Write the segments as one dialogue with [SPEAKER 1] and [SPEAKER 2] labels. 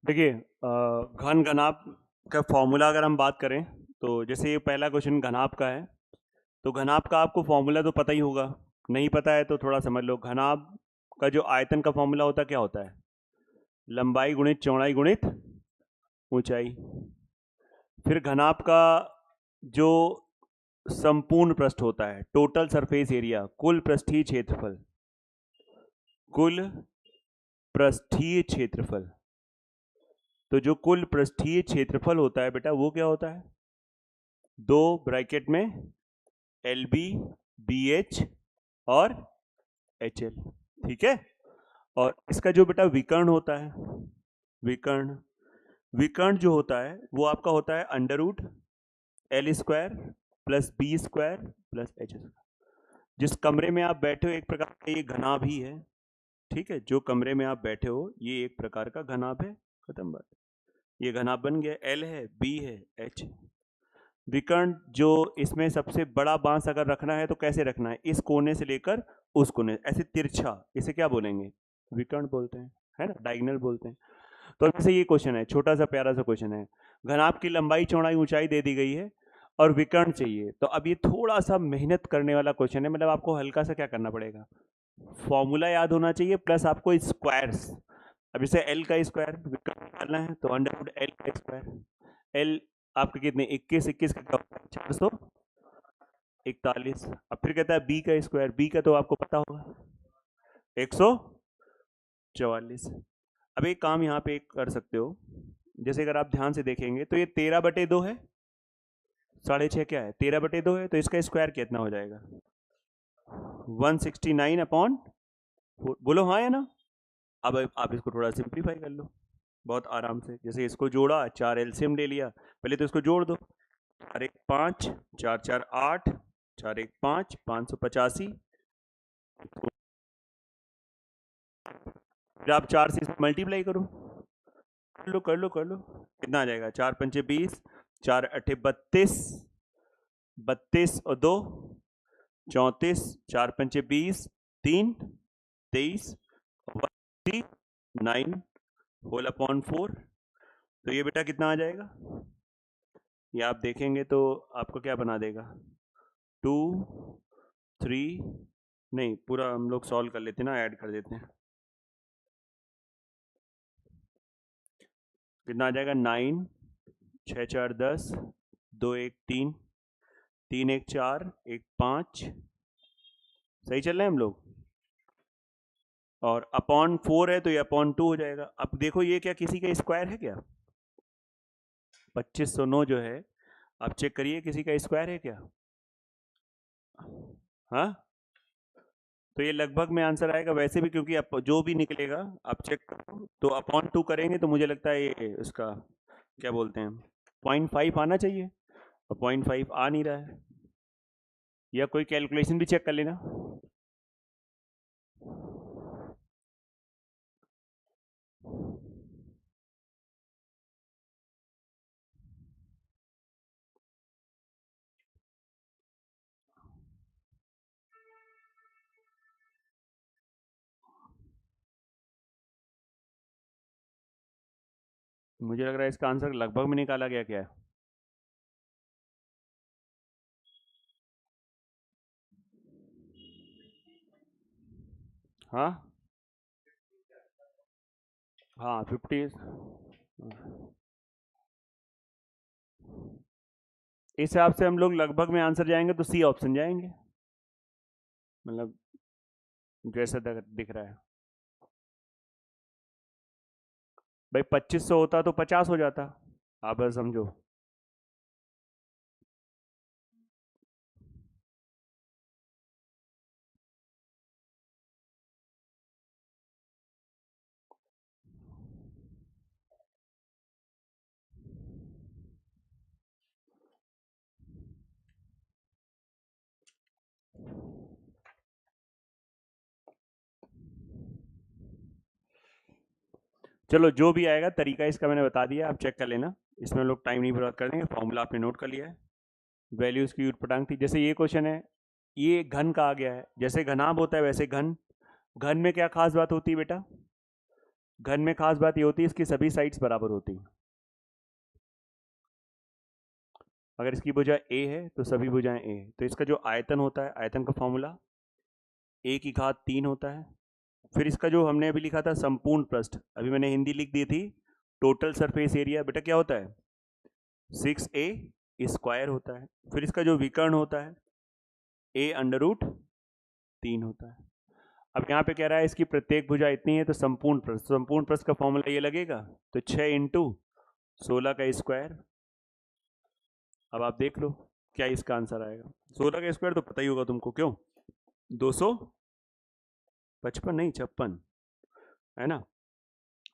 [SPEAKER 1] देखिए घन घनाभ का फॉर्मूला अगर हम बात करें तो जैसे ये पहला क्वेश्चन घनाभ का है, तो घनाभ का आपको फॉर्मूला तो पता ही होगा। नहीं पता है तो थोड़ा समझ लो। घनाभ का जो आयतन का फॉर्मूला होता है क्या होता है? लंबाई गुणित चौड़ाई गुणित ऊंचाई। फिर घनाभ का जो संपूर्ण पृष्ठ होता है, टोटल सरफेस एरिया, कुल पृष्ठीय क्षेत्रफल, कुल पृष्ठीय क्षेत्रफल। तो जो कुल पृष्ठीय क्षेत्रफल होता है बेटा वो क्या होता है? दो ब्रैकेट में एल बी बी एच और एच एल, ठीक है। और इसका जो बेटा विकर्ण होता है, विकर्ण विकर्ण जो होता है वो आपका होता है under root L square plus B square plus H square. जिस कमरे में आप बैठे हो एक प्रकार का ये घनाभ ही है, ठीक है। जो कमरे में आप बैठे हो ये एक प्रकार का घनाभ है, खत्म बात। ये घनाभ बन गया, एल है, बी है, एच है। विकर्ण जो इसमें सबसे बड़ा बांस अगर रखना है तो कैसे रखना है? इस कोने से लेकर उस कोने, ऐसे तिरछा, इसे क्या बोलेंगे? विकर्ण बोलते हैं, है ना, डायगोनल बोलते हैं। तो इनमें से ये क्वेश्चन है, छोटा सा प्यारा सा क्वेश्चन है। घनाभ की लंबाई चौड़ाई ऊंचाई दे दी गई है और विकर्ण चाहिए। तो अब ये थोड़ा सा मेहनत करने वाला क्वेश्चन है, मतलब आपको हल्का सा क्या करना पड़ेगा, फॉर्मूला याद होना चाहिए प्लस आपको स्क्वायर्स। अब जैसे एल का स्क्वायर विकर्ण निकालना है तो अंडर रूट एल का स्क्वायर। एल आपके कितने, 21, 21 का 441। अब फिर कहता है बी का स्क्वायर, बी का तो आपको पता होगा 144। अब एक काम यहाँ पे कर सकते हो, जैसे अगर आप ध्यान से देखेंगे तो ये 13/2 है, 6.5 क्या है, 13/2 है, तो इसका स्क्वायर कितना हो जाएगा? 169/4। बोलो हाँ या ना। अब आप इसको थोड़ा सिंप्लीफाई कर लो बहुत आराम से। जैसे इसको जोड़ा, 4 एलसीएम ले लिया, पहले तो इसको जोड़ दो। 4 1 5, 4 4 8, 4 1 5, 585। फिर आप 4 से इसको मल्टीप्लाई करो, कर लो कर लो कर लो, कितना आ जाएगा? 4 पंचे 20, 4 अठे 32, 32 और 2 34, 4 पंचे 20, 3 23, 9 होल अपॉन 4। तो ये बेटा कितना आ जाएगा? ये आप देखेंगे तो आपको क्या बना देगा, 2 3, नहीं पूरा हम लोग सॉल्व कर लेते हैं ना, ऐड कर देते हैं। कितना आ जाएगा? 9, 6 4 10, 2 1 3, 3 1 4, 1 5। सही चल रहे हैं हम लोग। और अपॉन 4 है तो ये अपॉन 2 हो जाएगा। अब देखो ये क्या किसी का स्क्वायर है क्या? 2509 जो है, आप चेक करिए किसी का स्क्वायर है क्या? हाँ, तो ये लगभग में आंसर आएगा वैसे भी, क्योंकि आप जो भी निकलेगा आप चेक करो तो अपॉन 2 करेंगे तो मुझे लगता है ये उसका क्या बोलते हैं 0.5 आना चाहिए, और 0.5 आ नहीं रहा है। या कोई कैलकुलेशन भी चेक कर लेना। मुझे लग रहा है इसका आंसर लगभग में निकाला गया क्या है? हाँ हाँ 50। इस हिसाब से हम लोग लगभग में आंसर जाएंगे तो सी ऑप्शन जाएंगे, मतलब जैसा दिख रहा है। भाई 2500 होता तो 50 हो जाता, आप बस समझो। चलो जो भी आएगा, तरीका इसका मैंने बता दिया, आप चेक कर लेना। इसमें लोग टाइम नहीं बर्बाद कर देंगे, फॉर्मूला आपने नोट कर लिया है। वैल्यूज की ऊटपटांग थी। जैसे ये क्वेश्चन है, ये घन का आ गया है, जैसे घनाभ होता है वैसे घन। घन में क्या खास बात होती है बेटा? घन में खास बात ये होती है इसकी सभी साइड्स बराबर होती हैं। अगर इसकी भुजा ए है तो सभी भुजाएं ए है, तो इसका जो आयतन होता है, आयतन का फॉर्मूला ए की घात 3 होता है। फिर इसका जो हमने अभी लिखा था संपूर्ण पृष्ठ, अभी मैंने हिंदी लिख दी थी टोटल सरफेस एरिया, बेटा क्या होता है 6a² होता है। फिर इसका जो विकर्ण होता है a√3 होता है। अब यहाँ पे कह रहा है इसकी प्रत्येक भुजा इतनी है, तो संपूर्ण पृष्ठ का फॉर्मूला ये लगेगा, तो 6 × 16 का स्क्वायर। अब आप देख लो क्या इसका आंसर आएगा। 16 का स्क्वायर तो पता ही होगा तुमको, क्यों 255 नहीं 56 है ना।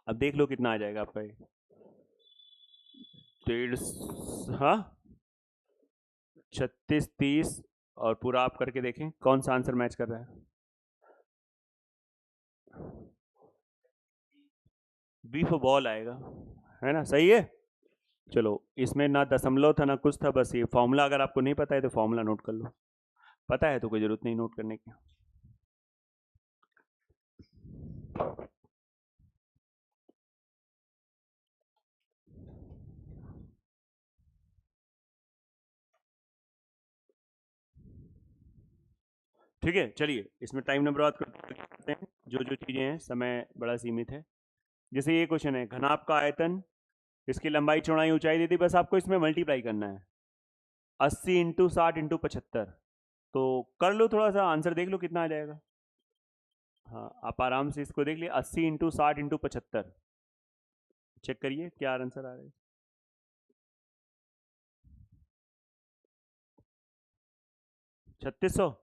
[SPEAKER 1] अब देख लो कितना आ जाएगा आपका ये 1.5, हाँ 36, 30 और पूरा आप करके देखें कौन सा आंसर मैच कर रहा है। बी फॉर बॉल आएगा, है ना, सही है। चलो इसमें ना दशमलव था ना कुछ था, बस ये फॉर्मूला अगर आपको नहीं पता है तो फॉर्मूला नोट कर लो, पता है तो कोई जरूरत नहीं नोट करने की। ठीक है, चलिए इसमें टाइम नंबर बात करते हैं। जो जो चीज़ें हैं समय बड़ा सीमित है। जैसे ये क्वेश्चन है, घनाभ का आयतन, इसकी लंबाई चौड़ाई ऊंचाई दी थी, बस आपको इसमें मल्टीप्लाई करना है 80 × 60 × 75। तो कर लो थोड़ा सा, आंसर देख लो कितना आ जाएगा। हाँ आप आराम से इसको देख लिए, 80 × 60 × 75 चेक करिए क्या आंसर आ रहा है। 3600।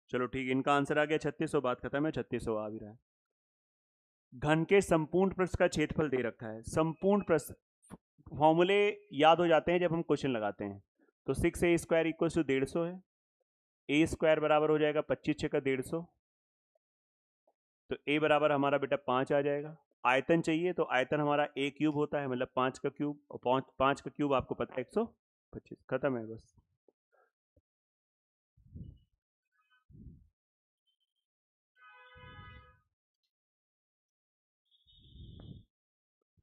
[SPEAKER 1] चलो ठीक, इनका आंसर आ गया 3600, बात खत्म है, 3600 आ भी रहा है। घन के संपूर्ण पृष्ठ का क्षेत्रफल दे रखा है। संपूर्ण पृष्ठ फॉर्मूले याद हो जाते हैं जब हम क्वेश्चन लगाते हैं। तो 6a² = 150 है, a² बराबर हो जाएगा 25 × 150, तो a बराबर हमारा बेटा 5 आ जाएगा। आयतन चाहिए तो आयतन हमारा a³ होता है, मतलब 5 का क्यूब, और 5 का क्यूब आपको पता है 125, खत्म है बस।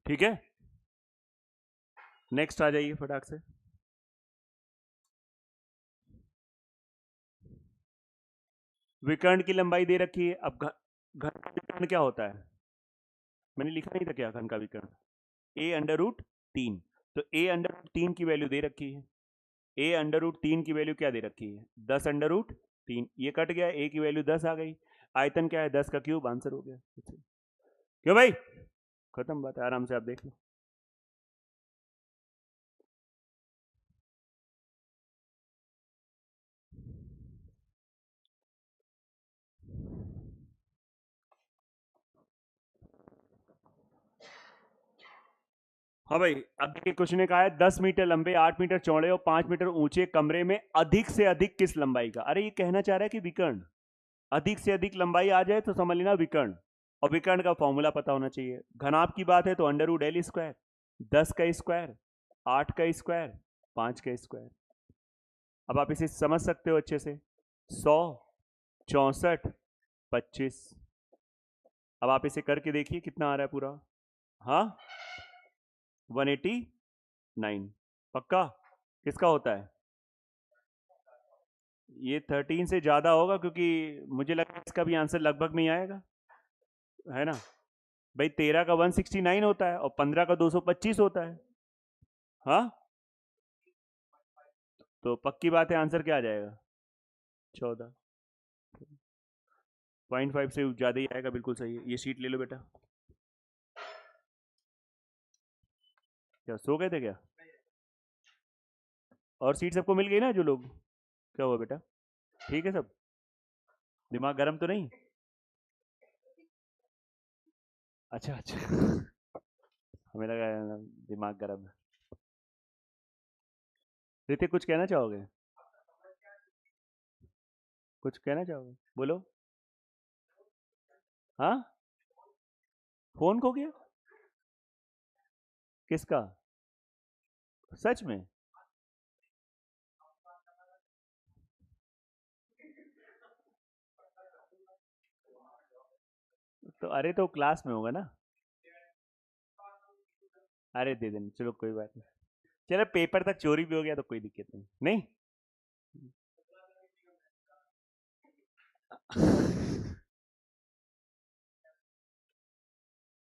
[SPEAKER 1] ठीक है, नेक्स्ट आ जाइए फटाक से। विकर्ण की लंबाई दे रखी है। अब घन का विकर्ण क्या होता है, मैंने लिखा नहीं था क्या घन का विकर्ण, a√3। तो a√3 की वैल्यू दे रखी है, a√3 की वैल्यू क्या दे रखी है 10√3, ये कट गया, a की वैल्यू 10 आ गई। आयतन क्या है 10 का क्यूब, आंसर हो गया। क्यों भाई, खत्म बात है, आराम से आप देख लो। हाँ भाई, अब देखिए क्वेश्चन ने कहा है 10 मीटर लंबे, 8 मीटर चौड़े और 5 मीटर ऊंचे कमरे में अधिक से अधिक किस लंबाई का। अरे ये कहना चाह रहा है कि विकर्ण, अधिक से अधिक लंबाई आ जाए तो समझ लेना विकर्ण, और विकर्ण का फॉर्मूला पता होना चाहिए। घनाभ की बात है तो √L², 10 का स्क्वायर, 8 का स्क्वायर, 5 का स्क्वायर। अब आप इसे समझ सकते हो अच्छे से, 100, 64, 25। अब आप इसे करके देखिए कितना आ रहा है पूरा, हाँ 189, पक्का किसका होता है, ये 13 से ज्यादा होगा, क्योंकि मुझे लगता है इसका भी आंसर लगभग में ही आएगा, है ना भाई। 13 का 169 होता है और 15 का 225 होता है, हाँ तो पक्की बात है आंसर क्या आ जाएगा 14, 0.5 से ज्यादा ही आएगा, बिल्कुल सही है। ये शीट ले लो बेटा। क्या सो गए थे क्या, और सीट सबको मिल गई ना जो लोग, क्या हुआ बेटा, ठीक है सब, दिमाग गर्म तो नहीं, अच्छा अच्छा हमें लगा दिमाग गर्म है। ऋतिक कुछ कहना चाहोगे, कुछ कहना चाहोगे, बोलो। हाँ, फोन खो गया, किसका, सच में, तो अरे तो क्लास में होगा ना, अरे दे देना, चलो कोई बात नहीं। चलो पेपर तक चोरी भी हो गया तो कोई दिक्कत नहीं, नहीं।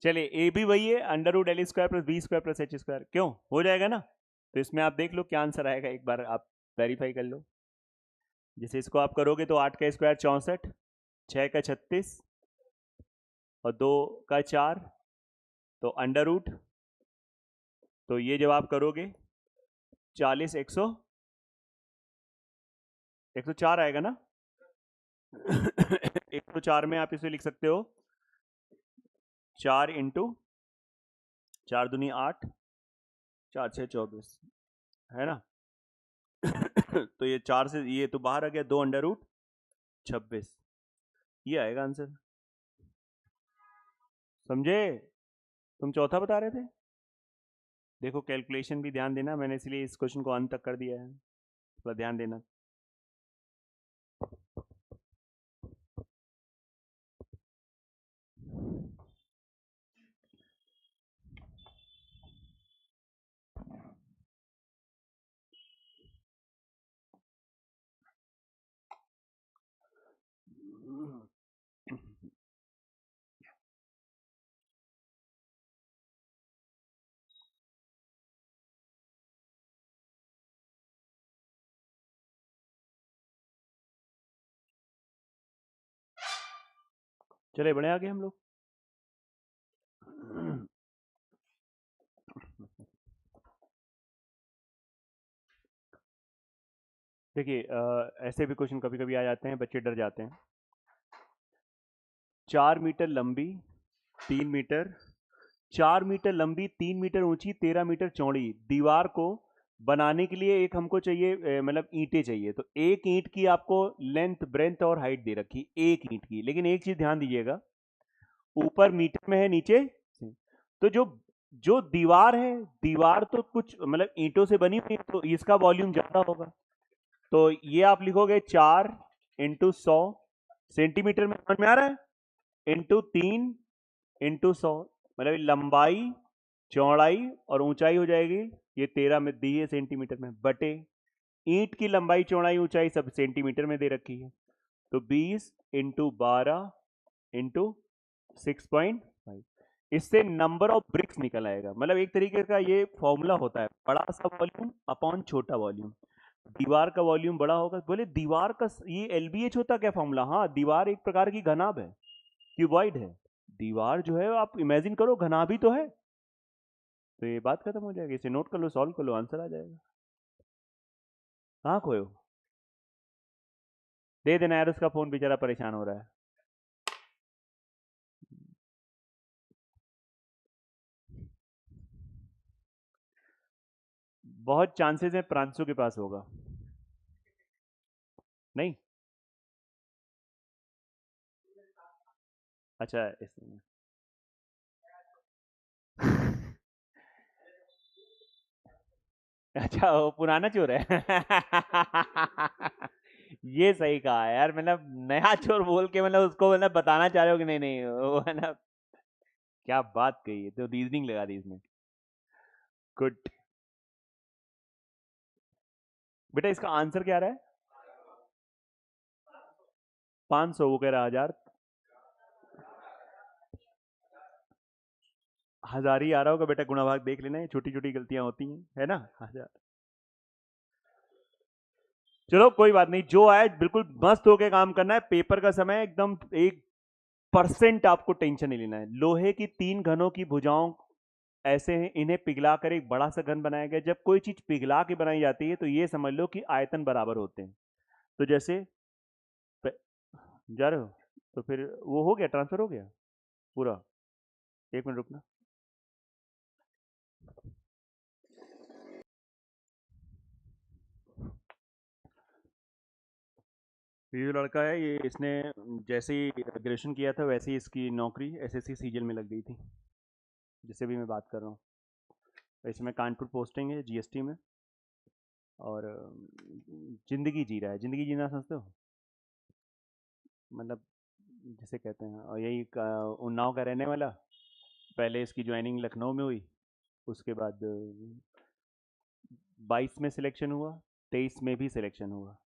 [SPEAKER 1] चलिए ए भी वही है, under root L square plus B square plus H square, क्यों हो जाएगा ना। तो इसमें आप देख लो क्या आंसर आएगा, एक बार आप वेरीफाई कर लो। जैसे इसको आप करोगे तो 8 का स्क्वायर 64, 6 का 36 और 2 का 4, तो अंडर रूट, तो ये जब आप करोगे 40 104 आएगा ना। 104 में आप इसे लिख सकते हो 4 इंटू 4 दूनी 8, 4 6 24, है ना। तो ये 4 से ये तो बाहर आ गया, 2 अंडर रूट 26, ये आएगा आंसर। समझे। तुम चौथा बता रहे थे। देखो कैलकुलेशन भी ध्यान देना, मैंने इसलिए इस क्वेश्चन को अंत तक कर दिया है, थोड़ा ध्यान देना। चले बड़े आगे हम लोग। देखिए ऐसे भी क्वेश्चन कभी कभी आ जाते हैं, बच्चे डर जाते हैं। 4 मीटर लंबी, 3 मीटर, 4 मीटर लंबी, 3 मीटर ऊंची, 13 मीटर चौड़ी दीवार को बनाने के लिए एक हमको चाहिए, मतलब ईंटें चाहिए। तो एक ईंट की आपको लेंथ ब्रेंथ और हाइट दे रखी, एक ईंट की। लेकिन एक चीज ध्यान दीजिएगा, ऊपर मीटर में है, नीचे तो जो जो दीवार है, दीवार तो कुछ मतलब ईंटों से बनी हुई है, तो इसका वॉल्यूम ज्यादा होगा। तो ये आप लिखोगे 4 इंटू 100 सेंटीमीटर में, समझ में आ रहा है, इंटू 3 इंटू 100, मतलब लंबाई चौड़ाई और ऊंचाई हो जाएगी, ये 13 में दी है सेंटीमीटर में, बटे ईंट की लंबाई चौड़ाई ऊंचाई सब सेंटीमीटर में दे रखी है। तो 20 इंटू 12 इंटू 6.5, इससे नंबर ऑफ ब्रिक्स निकल आएगा। मतलब एक तरीके का ये फॉर्मूला होता है, बड़ा सा वॉल्यूम अपॉन छोटा वॉल्यूम। दीवार का वॉल्यूम बड़ा होगा, बोले दीवार का ये एलबीएच होता क्या फॉर्मूला। हाँ, दीवार एक प्रकार की घनाभ है, क्यूबॉइड है। दीवार जो है आप इमेजिन करो घनाभ ही तो है। तो ये बात खत्म हो जाएगी, इसे नोट कर लो, सॉल्व कर लो, आंसर आ जाएगा। कहाँ खोए हो, दे देना यार, उसका फोन बेचारा परेशान हो रहा है। बहुत चांसेस है प्रांशु के पास होगा। नहीं, अच्छा इसमें अच्छा वो पुराना चोर है। ये सही कहा यार, मतलब नया चोर बोल के मतलब उसको मतलब बताना चाह रहे हो कि नहीं नहीं वो है ना। क्या बात कही है, तो रीजनिंग लगा दी इसमें। गुड। बेटा इसका आंसर क्या रहा है। 500, वो कह रहा 1000। 1000 ही आ रहा होगा बेटा, गुणा भाग देख लेना, ये छोटी छोटी गलतियां होती हैं, है ना। 1000। चलो कोई बात नहीं, जो आए बिल्कुल मस्त होके काम करना है। पेपर का समय एकदम 1% आपको टेंशन नहीं लेना है। लोहे की 3 घनों की भुजाओं ऐसे हैं, इन्हें पिघलाकर एक बड़ा सा घन बनाया गया। जब कोई चीज पिघला के बनाई जाती है तो ये समझ लो कि आयतन बराबर होते हैं। तो जैसे जा रहे हो, तो फिर वो हो गया, ट्रांसफर हो गया पूरा। 1 मिनट रुकना। ये जो लड़का है, ये इसने जैसे ही ग्रेजुएशन किया था वैसे ही इसकी नौकरी एसएससी सीजीएल में लग गई थी, जिससे भी मैं बात कर रहा हूँ। इसमें कानपुर पोस्टिंग है जीएसटी में, और जिंदगी जी रहा है। जिंदगी जीना समझते हो, मतलब जिसे कहते हैं, और यही उन्नाव का रहने वाला। पहले इसकी ज्वाइनिंग लखनऊ में हुई, उसके बाद 22 में सिलेक्शन हुआ, 23 में भी सिलेक्शन हुआ।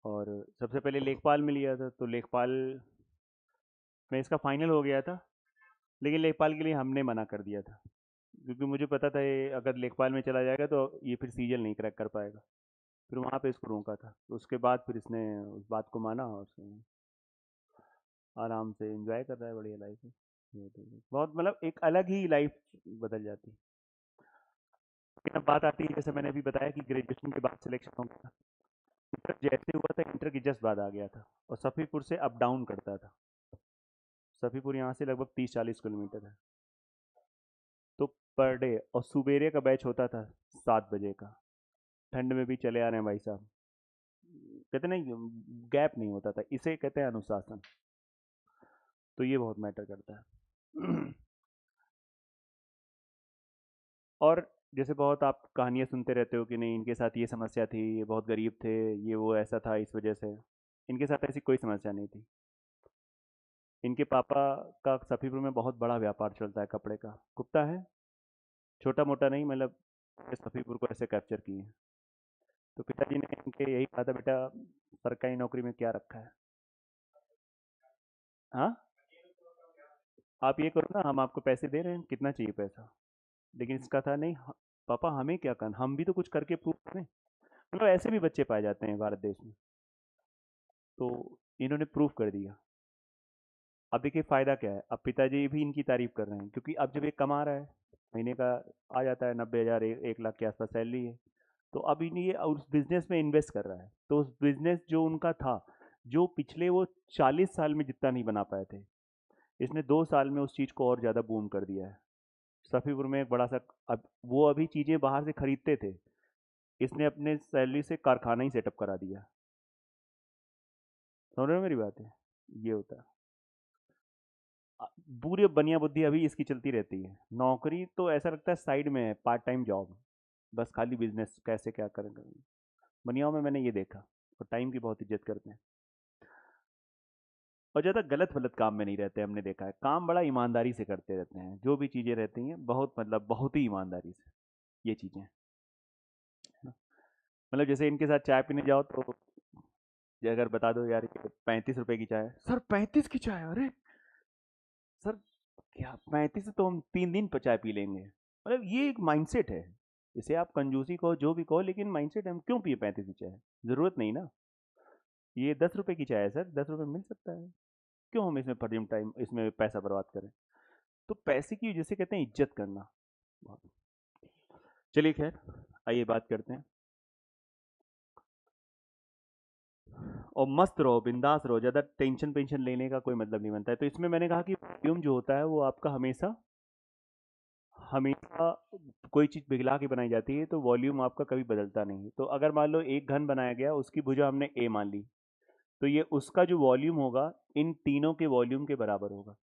[SPEAKER 1] और सबसे पहले लेखपाल में लिया था, तो लेखपाल में इसका फाइनल हो गया था, लेकिन लेखपाल के लिए हमने मना कर दिया था, क्योंकि मुझे पता था ये अगर लेखपाल में चला जाएगा तो ये फिर सीजल नहीं क्रैक कर पाएगा। फिर वहाँ पे इसको रोका था, तो उसके बाद फिर इसने उस बात को माना और आराम से एंजॉय कर रहा है, बढ़िया लाइफ है। बहुत मतलब एक अलग ही लाइफ बदल जाती है। लेकिन अब बात आती है, जैसे मैंने अभी बताया कि ग्रेजुएशन के बाद सिलेक्शन हो गया, इंटर जैसे हुआ था इंटर के जस्ट बाद आ गया था, और सफ़ीपुर से अप डाउन करता था। सफ़ीपुर यहाँ से लगभग 30-40 किलोमीटर है, तो पर डे, और सुबेरे का बैच होता था 7 बजे का, ठंड में भी चले आ रहे हैं भाई साहब। कहते नहीं, गैप नहीं होता था, इसे कहते हैं अनुशासन। तो ये बहुत मैटर करता है। और जैसे बहुत आप कहानियाँ सुनते रहते हो कि नहीं इनके साथ ये समस्या थी, ये बहुत गरीब थे, ये वो ऐसा था इस वजह से। इनके साथ ऐसी कोई समस्या नहीं थी। इनके पापा का सफीपुर में बहुत बड़ा व्यापार चलता है कपड़े का, गुप्ता है, छोटा मोटा नहीं, मतलब सफीपुर को ऐसे कैप्चर किए। तो पिताजी ने इनके यही कहा था, बेटा सरकारी नौकरी में क्या रखा है। हाँ, आप ये करो ना, हम आपको पैसे दे रहे हैं, कितना चाहिए पैसा। लेकिन इसका था नहीं, पापा हमें क्या करना, हम भी तो कुछ करके प्रूव करें। मतलब ऐसे भी बच्चे पाए जाते हैं भारत देश में। तो इन्होंने प्रूफ कर दिया। अब देखिए फ़ायदा क्या है, अब पिताजी भी इनकी तारीफ कर रहे हैं, क्योंकि अब जब ये कमा रहा है, महीने का आ जाता है 90,000, 1 लाख के आसपास सैलरी है, तो अब इन ये उस बिजनेस में इन्वेस्ट कर रहा है। तो उस बिजनेस जो उनका था, जो पिछले वो 40 साल में जितना नहीं बना पाए थे, इसने 2 साल में उस चीज़ को और ज़्यादा बूम कर दिया है। सफ़ीपुर में एक बड़ा सा, अब वो अभी चीज़ें बाहर से खरीदते थे, इसने अपने सैलरी से कारखाना ही सेटअप करा दिया। समझ रहे हो मेरी बात है, ये होता है। पूरी बनिया बुद्धि अभी इसकी चलती रहती है। नौकरी तो ऐसा लगता है साइड में है, पार्ट टाइम जॉब, बस खाली बिजनेस कैसे क्या करेंगे। बनियाओं में मैंने ये देखा, और टाइम की बहुत इज्जत करते हैं, और ज़्यादा गलत वलत काम में नहीं रहते। हमने देखा है काम बड़ा ईमानदारी से करते रहते हैं, जो भी चीज़ें रहती हैं बहुत मतलब बहुत ही ईमानदारी से ये चीज़ें। मतलब जैसे इनके साथ चाय पीने जाओ तो ये अगर बता दो यार कि 35 रुपए की चाय है, सर 35 की चाय, अरे सर क्या 35 तो हम 3 दिन पर चाय पी लेंगे। मतलब ये एक माइंडसेट है, इसे आप कंजूसी कहो जो भी कहो, लेकिन माइंडसेट है, हम क्यों पिए 35 की चाय, ज़रूरत नहीं ना। ये 10 रुपए की चाय है सर, 10 रुपए मिल सकता है, क्यों हम इसमें फर्जिम टाइम, इसमें पैसा बर्बाद करें। तो पैसे की जिसे कहते हैं इज्जत करना। चलिए खैर, आइए बात करते हैं। और मस्त रहो, बिंदास रहो, ज़्यादा टेंशन पेंशन लेने का कोई मतलब नहीं बनता है। तो इसमें मैंने कहा कि वॉल्यूम जो होता है वो आपका हमेशा हमेशा कोई चीज़ पिघला के बनाई जाती है, तो वॉल्यूम आपका कभी बदलता नहीं है। तो अगर मान लो एक घन बनाया गया, उसकी भुजा हमने ए मान ली, तो ये उसका जो वॉल्यूम होगा इन तीनों के वॉल्यूम के बराबर होगा।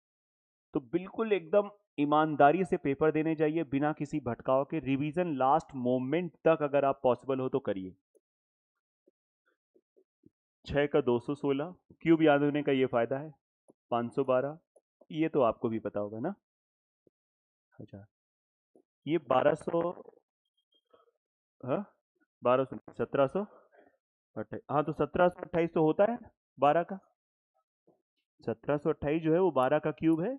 [SPEAKER 1] तो बिल्कुल एकदम ईमानदारी से पेपर देने जाइए, बिना किसी भटकाव के, रिवीजन लास्ट मोमेंट तक अगर आप पॉसिबल हो तो करिए। 6 का 216 क्यूब याद होने का ये फायदा है, 512, ये तो आपको भी पता होगा ना। अच्छा, ये 1200, हाँ 1200, 1728, हाँ तो 1728 तो होता है 12 का। 1728 जो है वो 12 का क्यूब है।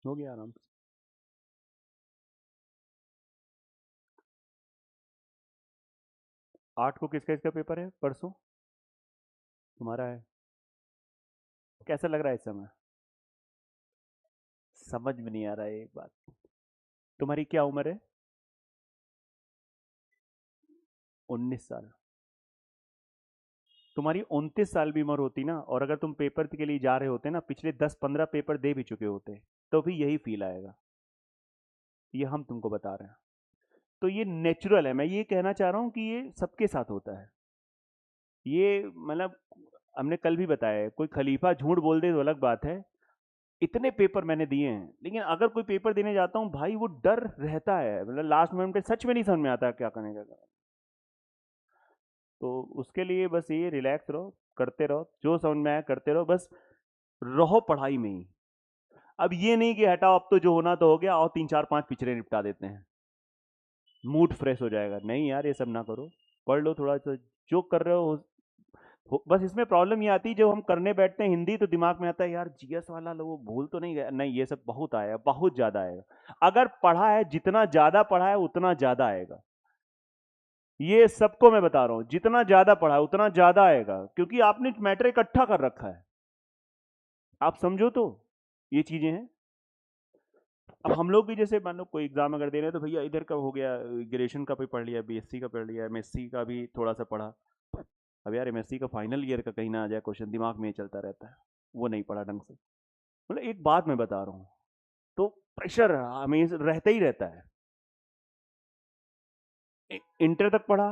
[SPEAKER 1] हो गया आराम से। 8 को किसका इसका पेपर है परसों, तुम्हारा है। कैसा लग रहा है इस समय, समझ में नहीं आ रहा है एक बात, तुम्हारी क्या उम्र है। 19 साल। तुम्हारी 29 साल भी उम्र होती ना, और अगर तुम पेपर के लिए जा रहे होते ना, पिछले 10-15 पेपर दे भी चुके होते, तो भी यही फील आएगा। ये हम तुमको बता रहे हैं। तो ये नेचुरल है, मैं ये कहना चाह रहा हूँ कि ये सबके साथ होता है। ये मतलब हमने कल भी बताया है, कोई खलीफा झूठ बोल दे तो अलग बात है, इतने पेपर मैंने दिए हैं, लेकिन अगर कोई पेपर देने जाता हूँ भाई, वो डर रहता है, मतलब लास्ट मोमेंट पे सच में नहीं समझ में आता क्या करने का। तो उसके लिए बस ये रिलैक्स रहो, करते रहो, जो समझ में आया करते रहो, बस रहो पढ़ाई में ही। अब ये नहीं कि हटाओ अब तो जो होना तो हो गया, और 3 4 5 पिक्चरें निपटा देते हैं, मूड फ्रेश हो जाएगा। नहीं यार, ये सब ना करो, पढ़ लो थोड़ा सा, जो कर रहे हो बस। इसमें प्रॉब्लम ये आती है, जब हम करने बैठते हैं हिंदी तो दिमाग में आता है यार जीएस वाला लोग भूल तो नहीं गया। नहीं, ये सब बहुत आएगा, बहुत ज्यादा आएगा। अगर पढ़ा है, जितना ज्यादा पढ़ा है उतना ज्यादा आएगा। ये सबको मैं बता रहा हूं, जितना ज्यादा पढ़ा है उतना ज्यादा आएगा, क्योंकि आपने मैटर इकट्ठा कर रखा है। आप समझो तो ये चीजें हैं। अब हम लोग भी जैसे मान लो कोई एग्जाम अगर दे रहे हैं, तो भैया इधर का हो गया, ग्रेजुएशन का भी पढ़ लिया, बीएससी का पढ़ लिया, एमएससी का भी थोड़ा सा पढ़ा। अब यार एमएससी का फाइनल ईयर का कहीं ना आ जाए क्वेश्चन, दिमाग में ये चलता रहता है, वो नहीं पढ़ा ढंग से। मतलब एक बात मैं बता रहा हूँ, तो प्रेशर हमें रहता ही रहता है। इंटर तक पढ़ा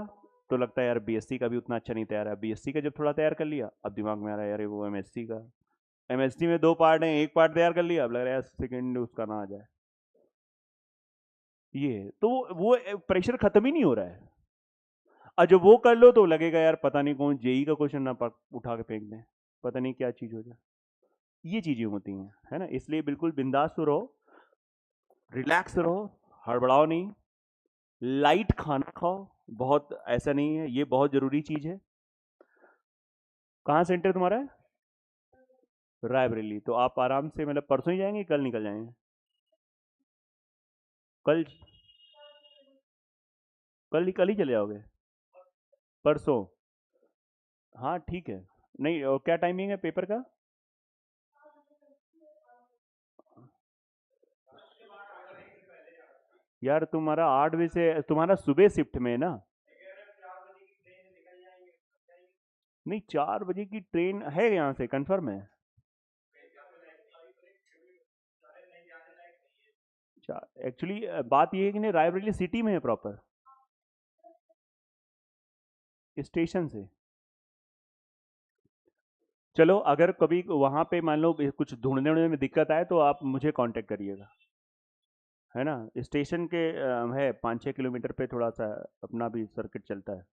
[SPEAKER 1] तो लगता है यार बीएससी का भी उतना अच्छा नहीं तैयार है। बीएससी का जब थोड़ा तैयार कर लिया, अब दिमाग में आ रहा है यार वो एमएससी का, एमएससी में 2 पार्ट हैं, एक पार्ट तैयार कर लिया, अब लग रहा है सेकंड उसका ना आ जाए। ये तो वो प्रेशर खत्म ही नहीं हो रहा है। और जब वो कर लो तो लगेगा यार पता नहीं कौन जेई का क्वेश्चन ना उठा के फेंक दें, पता नहीं क्या चीज हो जाए। ये चीजें होती हैं, है ना। इसलिए बिल्कुल बिंदास रहो, रिलैक्स रहो, हड़बड़ाओ नहीं, लाइट खाना खाओ। बहुत ऐसा नहीं है, ये बहुत जरूरी चीज है। कहाँ सेंटर तुम्हारा है? रायबरेली। तो आप आराम से मतलब परसों ही जाएंगे, कल निकल जाएंगे? कल, कल ही चले जाओगे? परसों? हाँ ठीक है। नहीं क्या टाइमिंग है पेपर का? यार तुम्हारा 8 बजे से, तुम्हारा सुबह शिफ्ट में है ना? नहीं, 4 बजे की ट्रेन है यहाँ से, कंफर्म है? एक्चुअली बात ये है कि नहीं, रायबरेली सिटी में है प्रॉपर, स्टेशन से। चलो अगर कभी वहां पे मान लो कुछ ढूंढने ढूंढने में दिक्कत आए तो आप मुझे कांटेक्ट करिएगा, है ना। स्टेशन के है 5 6 किलोमीटर पे, थोड़ा सा अपना भी सर्किट चलता है।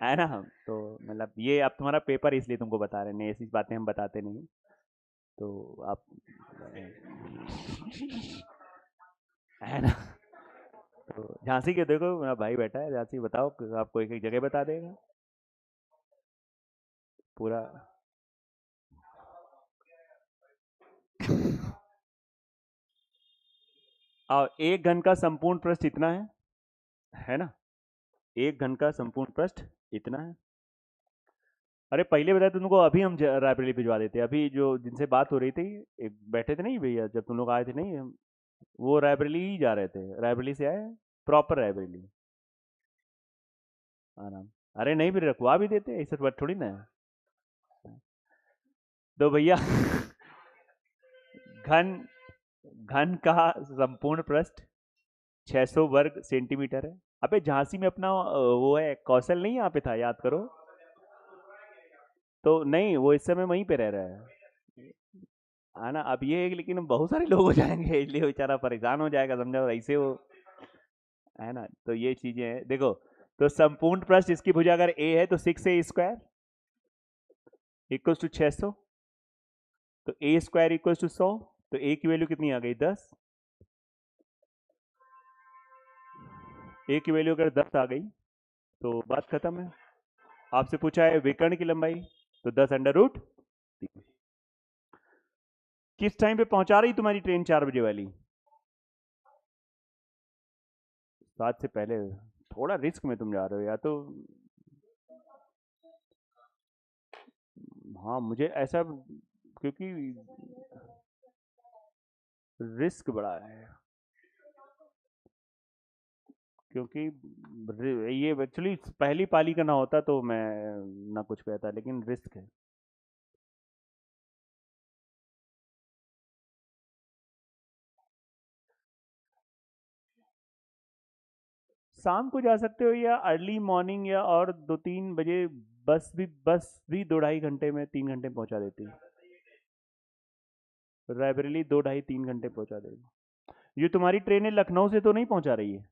[SPEAKER 1] है ना। तो मतलब ये अब तुम्हारा पेपर इसलिए तुमको बता रहे हैं, ऐसी बातें हम बताते नहीं। तो आप, है ना। तो झांसी के देखो, मेरा भाई बैठा है झांसी, बताओ, आपको एक एक जगह बता देगा पूरा। और 1 घन का संपूर्ण पृष्ठ इतना है ना। 1 घन का संपूर्ण पृष्ठ इतना है। अरे पहले बताया तुमको, अभी हम रायबरेली भिजवा देते। अभी जो जिनसे बात हो रही थी, एक बैठे थे नहीं भैया, जब तुम लोग आए थे नहीं, वो रायबरेली ही जा रहे थे, रायबरेली से आए, प्रॉपर रायबरेली। आराम। अरे नहीं, फिर रखवा भी देते, ऐसा बात थोड़ी ना है। तो भैया, घन घन का संपूर्ण पृष्ठ 600 वर्ग सेंटीमीटर है। अबे झांसी में अपना वो है, कौशल नहीं यहाँ पे था, याद करो। तो नहीं, वो इस समय वहीं पे रह रहा है ना। अब ये है कि लेकिन बहुत सारे लोग हो जाएंगे, इसलिए बेचारा परेशान हो जाएगा, समझो ऐसे वो, है ना। तो ये चीजें हैं, देखो। तो संपूर्ण पृष्ठ इसकी भुजा अगर ए है तो 6a² इक्वल्स टू 600। तो a² इक्वल्स टू 100। तो a की वैल्यू कितनी आ गई? 10। a की वैल्यू अगर 10 आ गई तो बात खत्म है। आपसे पूछा है विकर्ण की लंबाई, तो 10 √ 3। किस टाइम पे पहुंचा रही तुम्हारी ट्रेन 4 बजे वाली? 7 से पहले। थोड़ा रिस्क में तुम जा रहे हो, या तो हाँ मुझे ऐसा, क्योंकि रिस्क बड़ा है, क्योंकि ये एक्चुअली पहली पाली का ना होता तो मैं ना कुछ कहता, लेकिन रिस्क है। शाम को जा सकते हो, या अर्ली मॉर्निंग, या और 2 3 बजे बस भी 2 ढाई घंटे में, 3 घंटे में पहुंचा देती है। रायबरेली 2 ढाई 3 घंटे पहुंचा देगी। ये तुम्हारी ट्रेनें लखनऊ से तो नहीं पहुंचा रही है?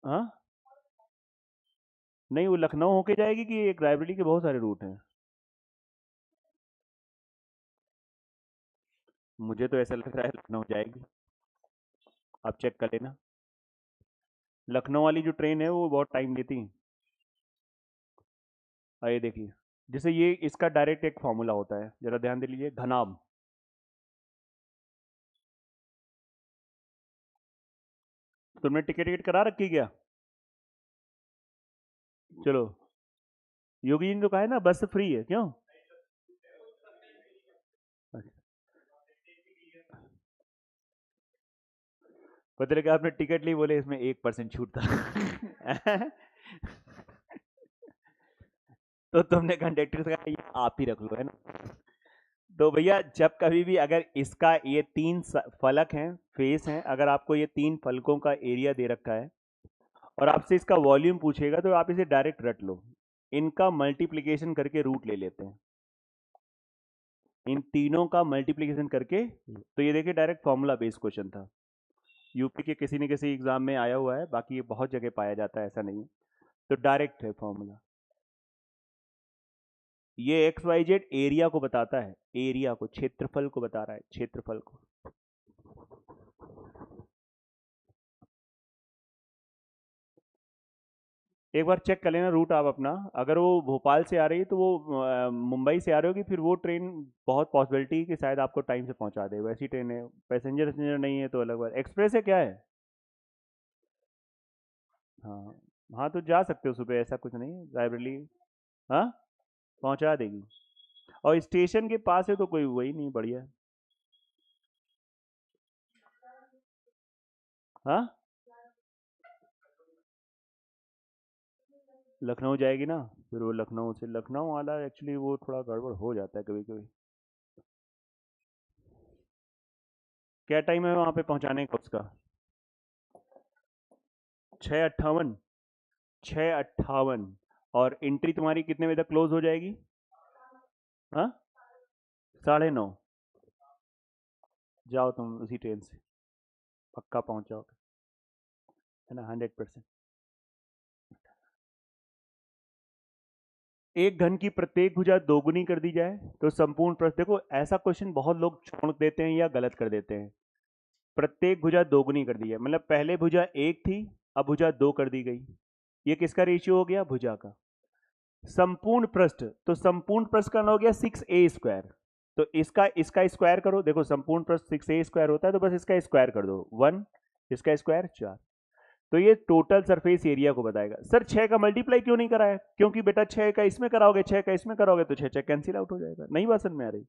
[SPEAKER 1] हाँ, नहीं वो लखनऊ होके जाएगी कि एक रायबरेली के बहुत सारे रूट हैं? मुझे तो ऐसा लग रहा है लखनऊ जाएगी। आप चेक कर लेना। लखनऊ वाली जो ट्रेन है वो बहुत टाइम लेती है। ये देखिए, जैसे ये इसका डायरेक्ट एक फॉर्मूला होता है, जरा ध्यान दे लीजिए, घनाभ। तुमने टिकट टिकट करा रखी है क्या? चलो, योगी जी ने तो कहा है ना बस फ्री है, क्यों? अच्छा, पता लगा आपने टिकट ली, बोले इसमें 1% छूट था। तो तुमने कंडक्टर से कहा ये आप ही रख लो, है ना? तो भैया जब कभी भी अगर इसका ये तीन फलक हैं, फेस हैं, अगर आपको ये तीन फलकों का एरिया दे रखा है और आपसे इसका वॉल्यूम पूछेगा तो आप इसे डायरेक्ट रट लो। इनका मल्टीप्लिकेशन करके रूट ले लेते हैं, इन तीनों का मल्टीप्लिकेशन करके। तो ये देखिए डायरेक्ट फॉर्मूला बेस्ड क्वेश्चन था, यूपी के किसी न किसी एग्जाम में आया हुआ है, बाकी ये बहुत जगह पाया जाता है, ऐसा नहीं है। तो डायरेक्ट है फॉर्मूला। ये एक्स वाई जेड एरिया को बताता है, एरिया को, क्षेत्रफल को बता रहा है, क्षेत्रफल को। एक बार चेक कर लेना रूट आप अपना, अगर वो भोपाल से आ रही है तो वो मुंबई से आ रही होगी, फिर वो ट्रेन बहुत पॉसिबिलिटी कि शायद आपको टाइम से पहुंचा दे, वैसी ट्रेन है। पैसेंजर पैसेंजर नहीं है तो अलग बात, एक्सप्रेस है क्या है? हाँ, हाँ तो जा सकते हो सुबह, ऐसा कुछ नहीं है, रायबरेली। हाँ, पहुंचा देगी। और स्टेशन के पास है तो कोई वही नहीं, बढ़िया। हाँ, लखनऊ जाएगी ना, फिर वो लखनऊ से, लखनऊ वाला एक्चुअली वो थोड़ा गड़बड़ हो जाता है कभी कभी। क्या टाइम है वहाँ पे पहुँचाने का उसका? 6:58। 6:58। और एंट्री तुम्हारी कितने बजे तक क्लोज हो जाएगी? हाँ, 9:30। जाओ तुम उसी ट्रेन से, पक्का पहुँच जाओगे, है ना, 100%। एक घन की प्रत्येक भुजा दोगुनी कर दी जाए तो संपूर्ण प्रश्न, देखो ऐसा क्वेश्चन बहुत लोग छोड़ देते हैं या गलत कर देते हैं। प्रत्येक भुजा दोगुनी कर दी है मतलब पहले भुजा एक थी, अब भुजा दो कर दी गई। ये किसका रेशियो हो गया? भुजा का। संपूर्ण पृष्ठ, तो संपूर्ण पृष्ठ का हो गया 6a²। तो इसका इसका स्क्वायर करो, देखो संपूर्ण पृष्ठ 6a² होता है, तो बस इसका स्क्वायर कर दो 1, इसका स्क्वायर 4। तो ये टोटल सरफेस एरिया को बताएगा। सर 6 का मल्टीप्लाई क्यों नहीं कराया? क्योंकि बेटा 6 का इसमें कराओगे, 6 का इसमें कराओगे तो 6 कैंसिल आउट हो जाएगा, नहीं बात समझ में आ रही?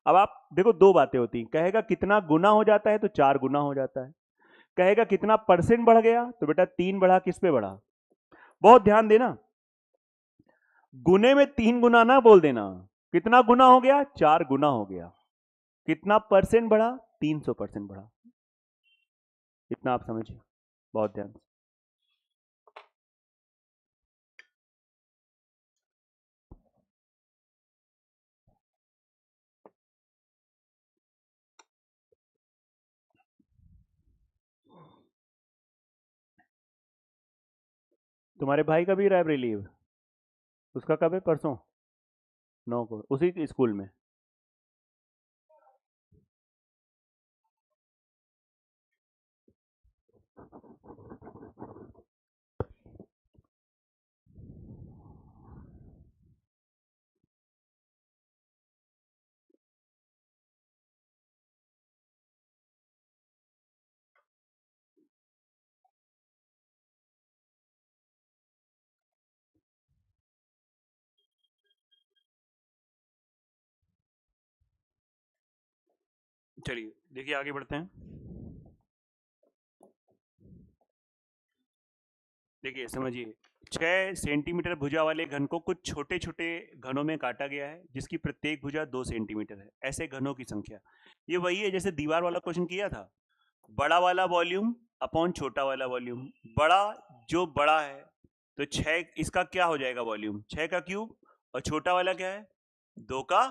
[SPEAKER 1] अब आप देखो दो बातें होती हैं, कहेगा कितना गुना हो जाता है तो 4 गुना हो जाता है, कहेगा कितना परसेंट बढ़ गया तो बेटा 3 बढ़ा, किस पे बढ़ा? बहुत ध्यान देना, गुने में 3 गुना ना बोल देना। कितना गुना हो गया? 4 गुना हो गया। कितना परसेंट बढ़ा? 300% बढ़ा। इतना आप समझिए, बहुत ध्यान से। तुम्हारे भाई का भी रायबरेली है? उसका कब है? परसों 9 को, उसी स्कूल में? चलिए देखिए आगे बढ़ते हैं। देखिए समझिए, 6 सेंटीमीटर भुजा वाले घन को कुछ छोटे छोटे घनों में काटा गया है, जिसकी प्रत्येक भुजा 2 सेंटीमीटर है। ऐसे घनों की संख्या, ये वही है जैसे दीवार वाला क्वेश्चन किया था, बड़ा वाला वॉल्यूम अपॉन छोटा वाला वॉल्यूम। बड़ा जो बड़ा है तो 6, इसका क्या हो जाएगा वॉल्यूम? 6 का क्यूब। और छोटा वाला क्या है? 2 का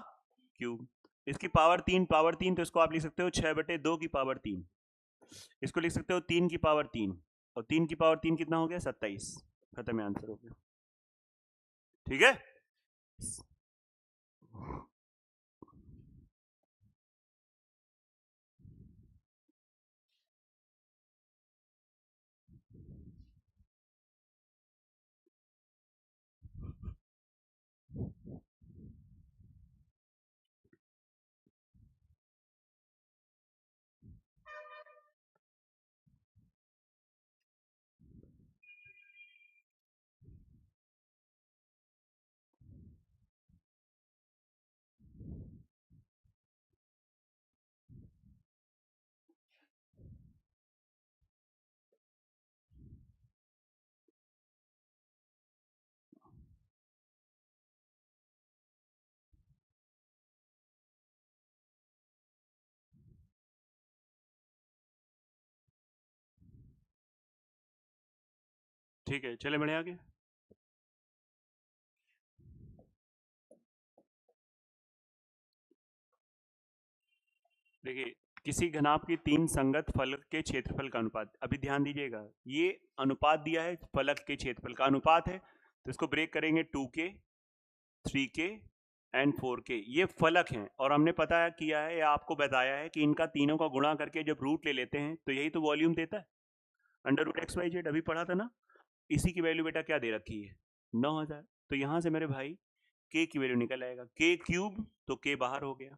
[SPEAKER 1] क्यूब। इसकी पावर 3, पावर 3, तो इसको आप लिख सकते हो 6/2 की पावर 3। इसको लिख सकते हो 3 की पावर 3। और 3 की पावर 3 कितना हो गया? 27। खत्म है, आंसर हो गया। ठीक है, ठीक है, चले बढ़े आगे। देखिए, किसी घनाभ की 3 संगत फलक के क्षेत्रफल का अनुपात। अभी ध्यान दीजिएगा, ये अनुपात दिया है, फलक के क्षेत्रफल का अनुपात है, तो इसको ब्रेक करेंगे 2k, 3k एंड 4k। ये फलक हैं और हमने पता किया है या आपको बताया है कि इनका तीनों का गुणा करके जब रूट ले लेते हैं तो यही तो वॉल्यूम देता है, under root X Y Z. अभी पढ़ा था ना। इसी की वैल्यू बेटा क्या दे रखी है? 9000। तो यहां से मेरे भाई k की वैल्यू निकल आएगा, k क्यूब, तो k बाहर हो गया।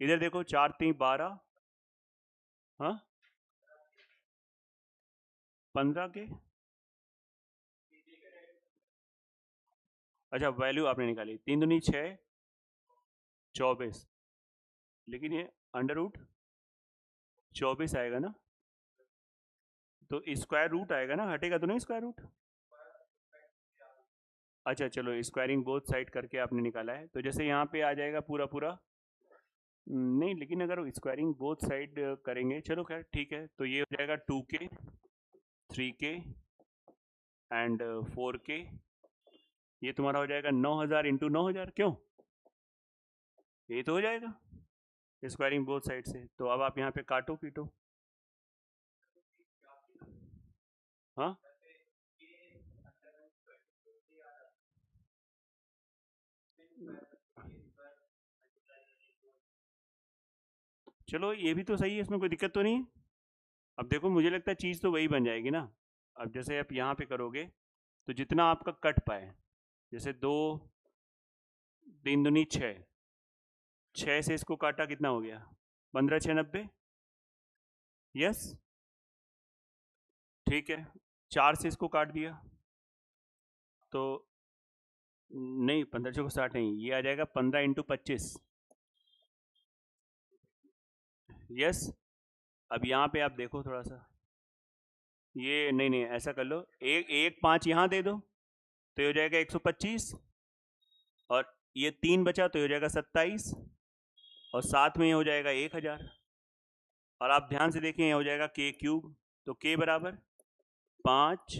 [SPEAKER 1] इधर देखो 4 3 12, हाँ 15 के, अच्छा वैल्यू आपने निकाली, 3 दूनी 6, 24, लेकिन ये अंडर रूट 24 आएगा ना, तो स्क्वायर रूट आएगा ना, हटेगा तो नहीं स्क्वायर रूट। अच्छा चलो, स्क्वायरिंग बोथ साइड करके आपने निकाला है, तो जैसे यहाँ पे आ जाएगा पूरा पूरा, नहीं लेकिन अगर स्क्वायरिंग बोथ साइड करेंगे, चलो खैर ठीक है, तो ये हो जाएगा 2k, 3k एंड 4k। ये तुम्हारा हो जाएगा 9000 इंटू 9000, क्यों? ये तो हो जाएगा स्क्वायरिंग बोथ साइड से। तो अब आप यहाँ पे काटो पीटो, हाँ चलो ये भी तो सही है, इसमें कोई दिक्कत तो नहीं है। अब देखो मुझे लगता है चीज़ तो वही बन जाएगी ना। अब जैसे आप यहाँ पे करोगे तो जितना आपका कट पाए, जैसे 2 3 दूनी 6, 6 से इसको काटा कितना हो गया? 15 6 90, यस ठीक है। 4 से इसको काट दिया तो नहीं, 15 को 60 नहीं, ये आ जाएगा 15 इंटू 25, यस। अब यहाँ पे आप देखो थोड़ा सा, ये नहीं नहीं ऐसा कर लो, एक एक 5 यहाँ दे दो तो ये हो जाएगा 125, और ये 3 बचा तो ये हो जाएगा 27, और साथ में ये हो जाएगा 1000। और आप ध्यान से देखें, ये हो जाएगा k क्यूब, तो k बराबर 5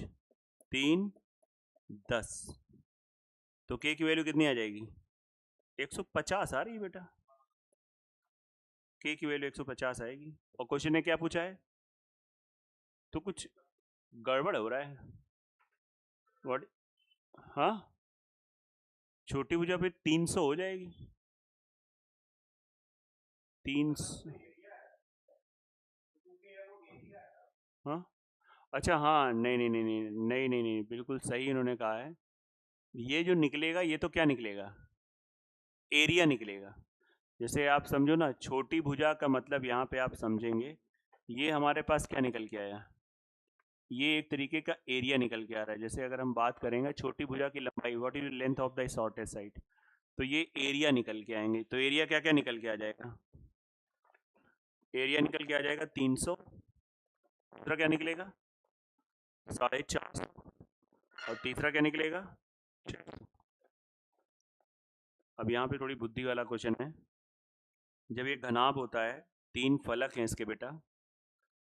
[SPEAKER 1] 3 10, तो k की वैल्यू कितनी आ जाएगी? 150 आ रही है बेटा, k की वैल्यू 150 आएगी। और क्वेश्चन ने क्या पूछा है? तो कुछ गड़बड़ हो रहा है। व्हाट? हाँ, छोटी भुजा फिर 300 हो जाएगी, 300, हाँ अच्छा, हाँ नहीं नहीं नहीं नहीं नहीं नहीं नहीं, बिल्कुल सही इन्होंने कहा है। ये जो निकलेगा ये तो क्या निकलेगा? एरिया निकलेगा। जैसे आप समझो ना, छोटी भुजा का मतलब यहाँ पे आप समझेंगे, ये हमारे पास क्या निकल के आया? ये एक तरीके का एरिया निकल के आ रहा है। जैसे अगर हम बात करेंगे छोटी भुजा की लंबाई, what is length of the shortest side, तो ये एरिया निकल के आएंगे। तो एरिया क्या क्या निकल के आ जाएगा? एरिया निकल के आ जाएगा 300, दूसरा क्या निकलेगा? 450, और तीसरा क्या निकलेगा? 600। अब यहाँ पे थोड़ी बुद्धि वाला क्वेश्चन है। जब ये घनाभ होता है, 3 फलक हैं इसके बेटा,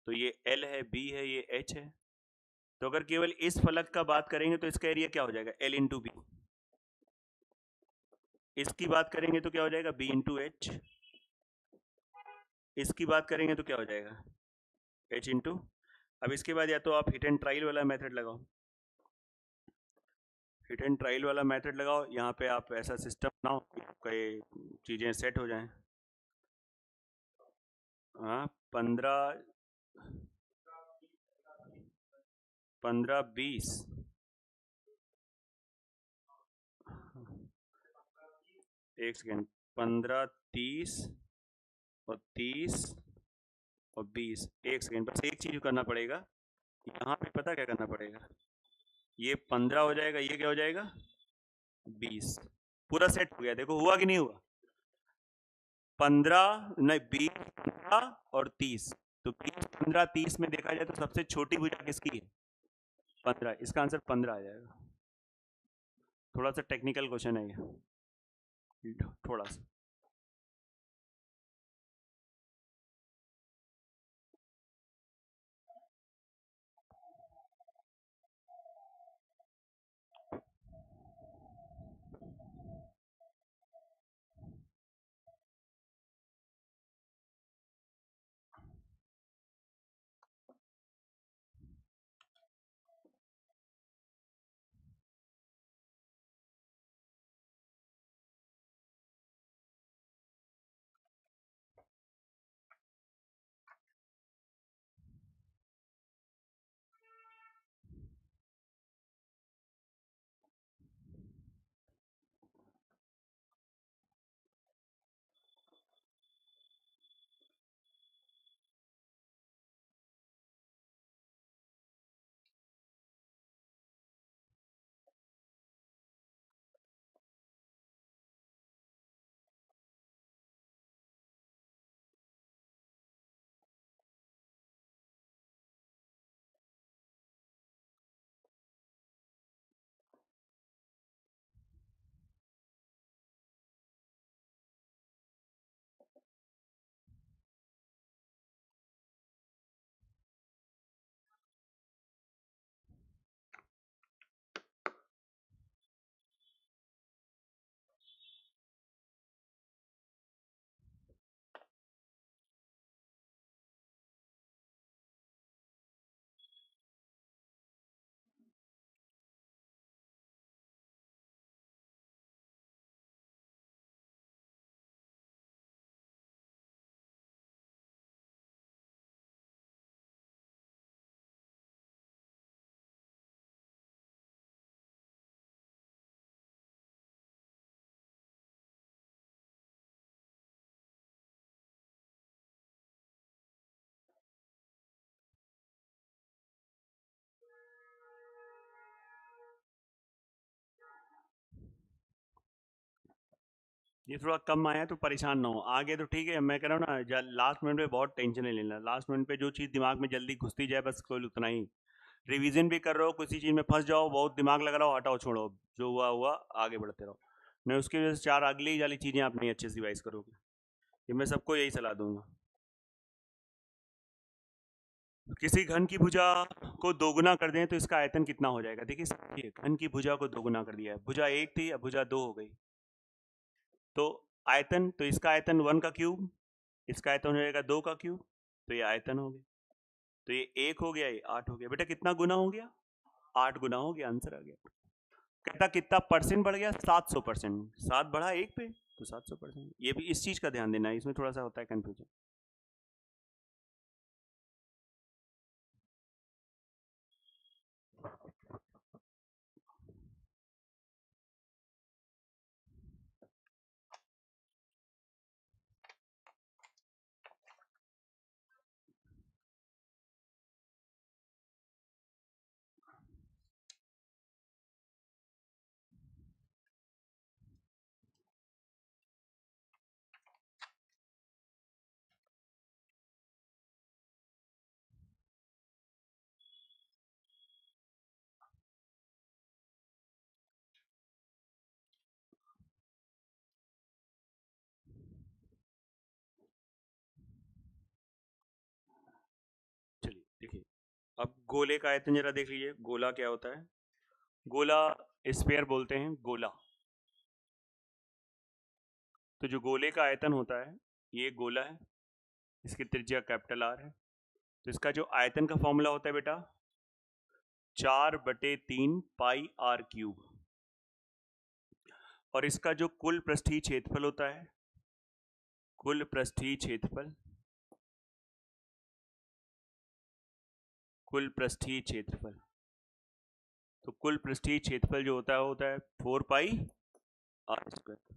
[SPEAKER 1] तो ये L है, B है, ये H है, तो अगर केवल इस फलक का बात करेंगे तो इसका एरिया क्या हो जाएगा? L into B. इसकी बात करेंगे तो क्या हो जाएगा? B into H. इसकी बात करेंगे तो क्या हो जाएगा? H into. अब इसके बाद या तो आप हिट एंड ट्रायल वाला मेथड लगाओ, हिट एंड ट्रायल वाला मेथड लगाओ, यहाँ पे आप ऐसा सिस्टम बनाओ कि आपका ये चीज़ें सेट हो जाएं। हाँ 15 20 एक सेकेंड, 15 30 और 30 और 20, एक सेकेंड, बस एक चीज करना पड़ेगा, यहाँ पे पता क्या करना पड़ेगा, ये 15 हो जाएगा, ये क्या हो जाएगा 20, पूरा सेट हो गया। देखो हुआ कि नहीं हुआ, 15 नहीं 20 15 और 30, तो 20 15 30 में देखा जाए तो सबसे छोटी भुजा किसकी है 15, इसका आंसर 15 आ जाएगा। थोड़ा सा टेक्निकल क्वेश्चन है ये, थोड़ा सा। ये थोड़ा कम आया तो परेशान ना हो, आगे तो ठीक है। मैं कह रहा हूँ ना, लास्ट मिनट पे बहुत टेंशन नहीं लेना, लास्ट मिनट पे जो चीज़ दिमाग में जल्दी घुसती जाए बस कोई उतना ही। रिवीजन भी कर रहे हो, किसी चीज़ में फंस जाओ, बहुत दिमाग लगा रहा हो, हटाओ छोड़ो, जो हुआ हुआ, आगे बढ़ते रहो। नहीं उसकी वजह से 4 अगली वाली चीज़ें आप नहीं अच्छे से रिवाइज करोगे। ये मैं सबको यही सलाह दूंगा। किसी घन की भुजा को दोगुना कर दें तो इसका आयतन कितना हो जाएगा। देखिए समझिए, घन की भुजा को दोगुना कर दिया है, भुजा 1 थी अब भुजा 2 हो गई, तो आयतन, तो इसका आयतन 1 का क्यूब, इसका आयतन हो जाएगा 2 का क्यूब, तो ये आयतन हो गया। तो ये 1 हो गया, ये 8 हो गया। बेटा कितना गुना हो गया, 8 गुना हो गया, आंसर आ गया। कहता कितना परसेंट बढ़ गया, 700%, 7 बढ़ा 1 पे तो 700%। ये भी इस चीज का ध्यान देना है, इसमें थोड़ा सा होता है कंफ्यूजन। चलिए देखिए, अब गोले का आयतन जरा देख लीजिए, गोला क्या होता है। गोला स्फीयर बोलते हैं गोला। तो जो गोले का आयतन होता है, ये गोला है, इसकी त्रिज्या कैपिटल आर है, तो इसका जो आयतन का फॉर्मूला होता है बेटा 4/3 पाई आर क्यूब, और इसका जो कुल पृष्ठीय क्षेत्रफल होता है, कुल पृष्ठीय क्षेत्रफल, कुल पृष्ठीय क्षेत्रफल, तो कुल पृष्ठीय क्षेत्रफल जो होता है 4 पाई आर स्क्वायर।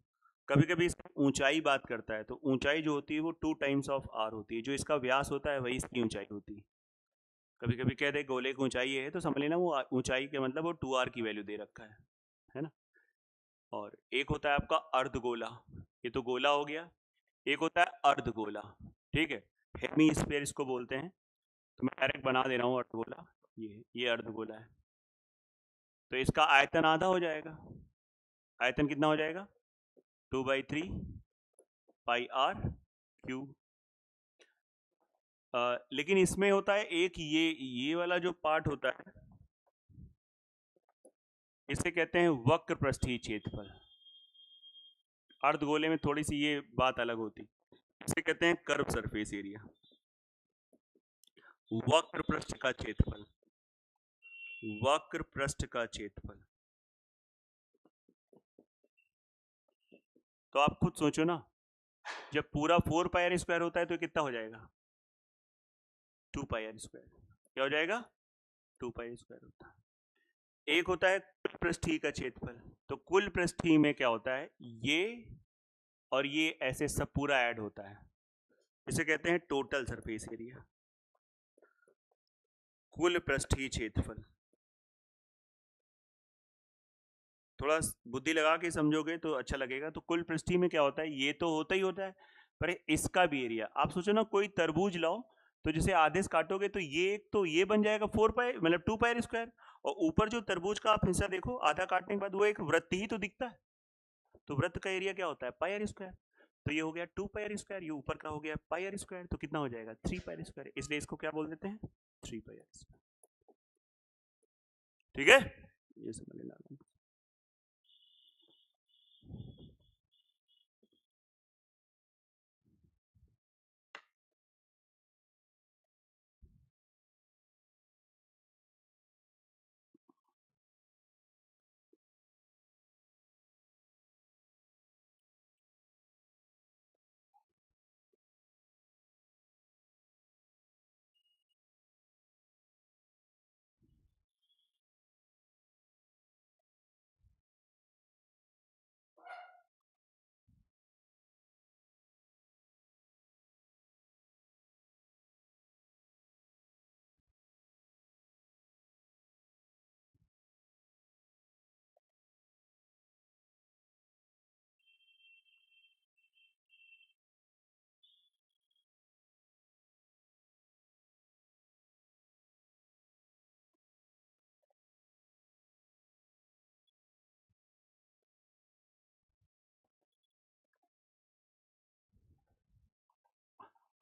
[SPEAKER 1] कभी कभी इसकी ऊंचाई बात करता है, तो ऊंचाई जो होती है वो 2 टाइम्स ऑफ आर होती है, जो इसका व्यास होता है वही इसकी ऊंचाई होती है। कभी कभी कहते हैं गोले की ऊंचाई है, तो समझ लेना वो ऊंचाई के मतलब वो 2r की वैल्यू दे रखा है ना। और एक होता है आपका अर्धगोला, ये तो गोला हो गया, एक होता है अर्धगोला, ठीक है, हेमी स्फीयर इसको बोलते हैं, तो मैं डायरेक्ट बना दे रहा हूँ अर्धगोला, ये अर्धगोला है। तो इसका आयतन आधा हो जाएगा, आयतन कितना हो जाएगा 2/3 पाई आर क्यूब। लेकिन इसमें होता है एक ये वाला जो पार्ट होता है, इसे कहते हैं वक्र पृष्ठीय क्षेत्रफल। अर्धगोले में थोड़ी सी ये बात अलग होती, इसे कहते हैं कर्व सरफेस एरिया, वक्र पृष्ठ का क्षेत्रफल, वक्र पृष्ठ का क्षेत्रफल। तो आप खुद सोचो ना, जब पूरा 4 पाई आर स्क्वायर होता है तो कितना हो जाएगा 2 पाई आर स्क्वायर, क्या हो जाएगा 2 पाई स्क्वायर होता है। एक होता है कुल पृष्ठीय का क्षेत्रफल, तो कुल पृष्ठीय में क्या होता है, ये और ये ऐसे सब पूरा ऐड होता है, इसे कहते हैं टोटल सरफेस एरिया, कुल पृष्ठीय क्षेत्रफल। थोड़ा बुद्धि लगा के समझोगे तो अच्छा लगेगा। तो कुल पृष्ठीय में क्या होता है, ये तो होता ही होता है, पर इसका भी एरिया। आप सोचो ना, कोई तरबूज लाओ, तो जैसे आधे से काटोगे तो ये बन जाएगा 4 पाई मतलब 2 पाई स्क्वायर, और ऊपर जो तरबूज का आप हिस्सा देखो आधा काटने के बाद वो एक वृत्त ही तो दिखता है, तो वृत्त का एरिया क्या होता है पाई आर स्क्वायर। तो ये हो गया 2 पाई आर स्क्वायर, ये ऊपर का हो गया पाई आर स्क्वायर, तो कितना हो जाएगा 3 पाई आर स्क्वायर, इसलिए इसको क्या बोल देते हैं 3 पाई आर स्क्वायर। ठीक है, ये समझ लेना।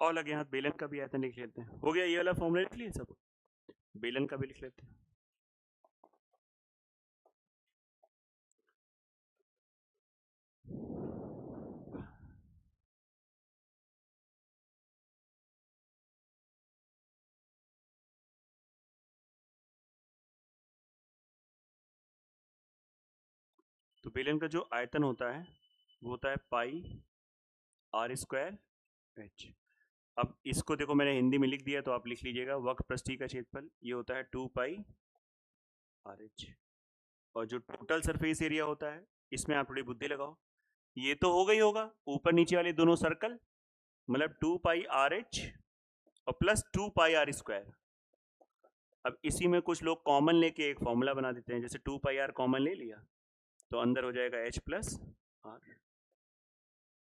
[SPEAKER 1] और लगे हाथ बेलन का भी आयतन लिख लेते हैं। हो गया, ये वाला फॉर्मूला लिख लिए सब, बेलन का भी लिख लेते हैं। तो बेलन का जो आयतन होता है वो होता है पाई आर स्क्वायर एच। अब इसको देखो मैंने हिंदी में लिख दिया, तो आप लिख लीजिएगा वक्र पृष्ठीय का क्षेत्रफल ये होता है 2 पाई आर एच, और जो टोटल सरफेस एरिया होता है इसमें आप थोड़ी बुद्धि लगाओ, ये तो हो गई होगा ऊपर नीचे वाले दोनों सर्कल, मतलब 2 पाई आर एच और प्लस 2 पाई आर स्क्वायर। अब इसी में कुछ लोग कॉमन लेके एक फॉर्मूला बना देते हैं, जैसे 2 पाई आर कॉमन ले लिया तो अंदर हो जाएगा एच प्लस आर,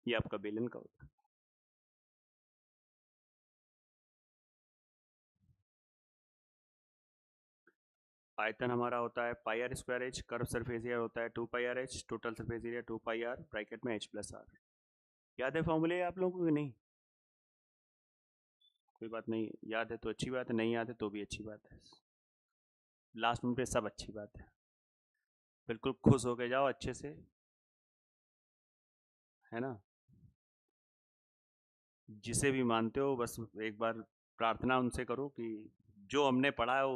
[SPEAKER 1] ये आपका बेलन का होता है। आयतन हमारा होता है pi R square H, curve surface area होता है 2 pi R H, total surface area 2 pi R bracket में एच प्लस आर। याद है फॉर्मूले आप लोगों को कि नहीं? कोई बात नहीं, याद है तो अच्छी बात है, नहीं याद है तो भी अच्छी बात है, लास्ट में पे सब अच्छी बात है। बिल्कुल खुश होके जाओ अच्छे से, है ना। जिसे भी मानते हो बस एक बार प्रार्थना उनसे करो कि जो हमने पढ़ा है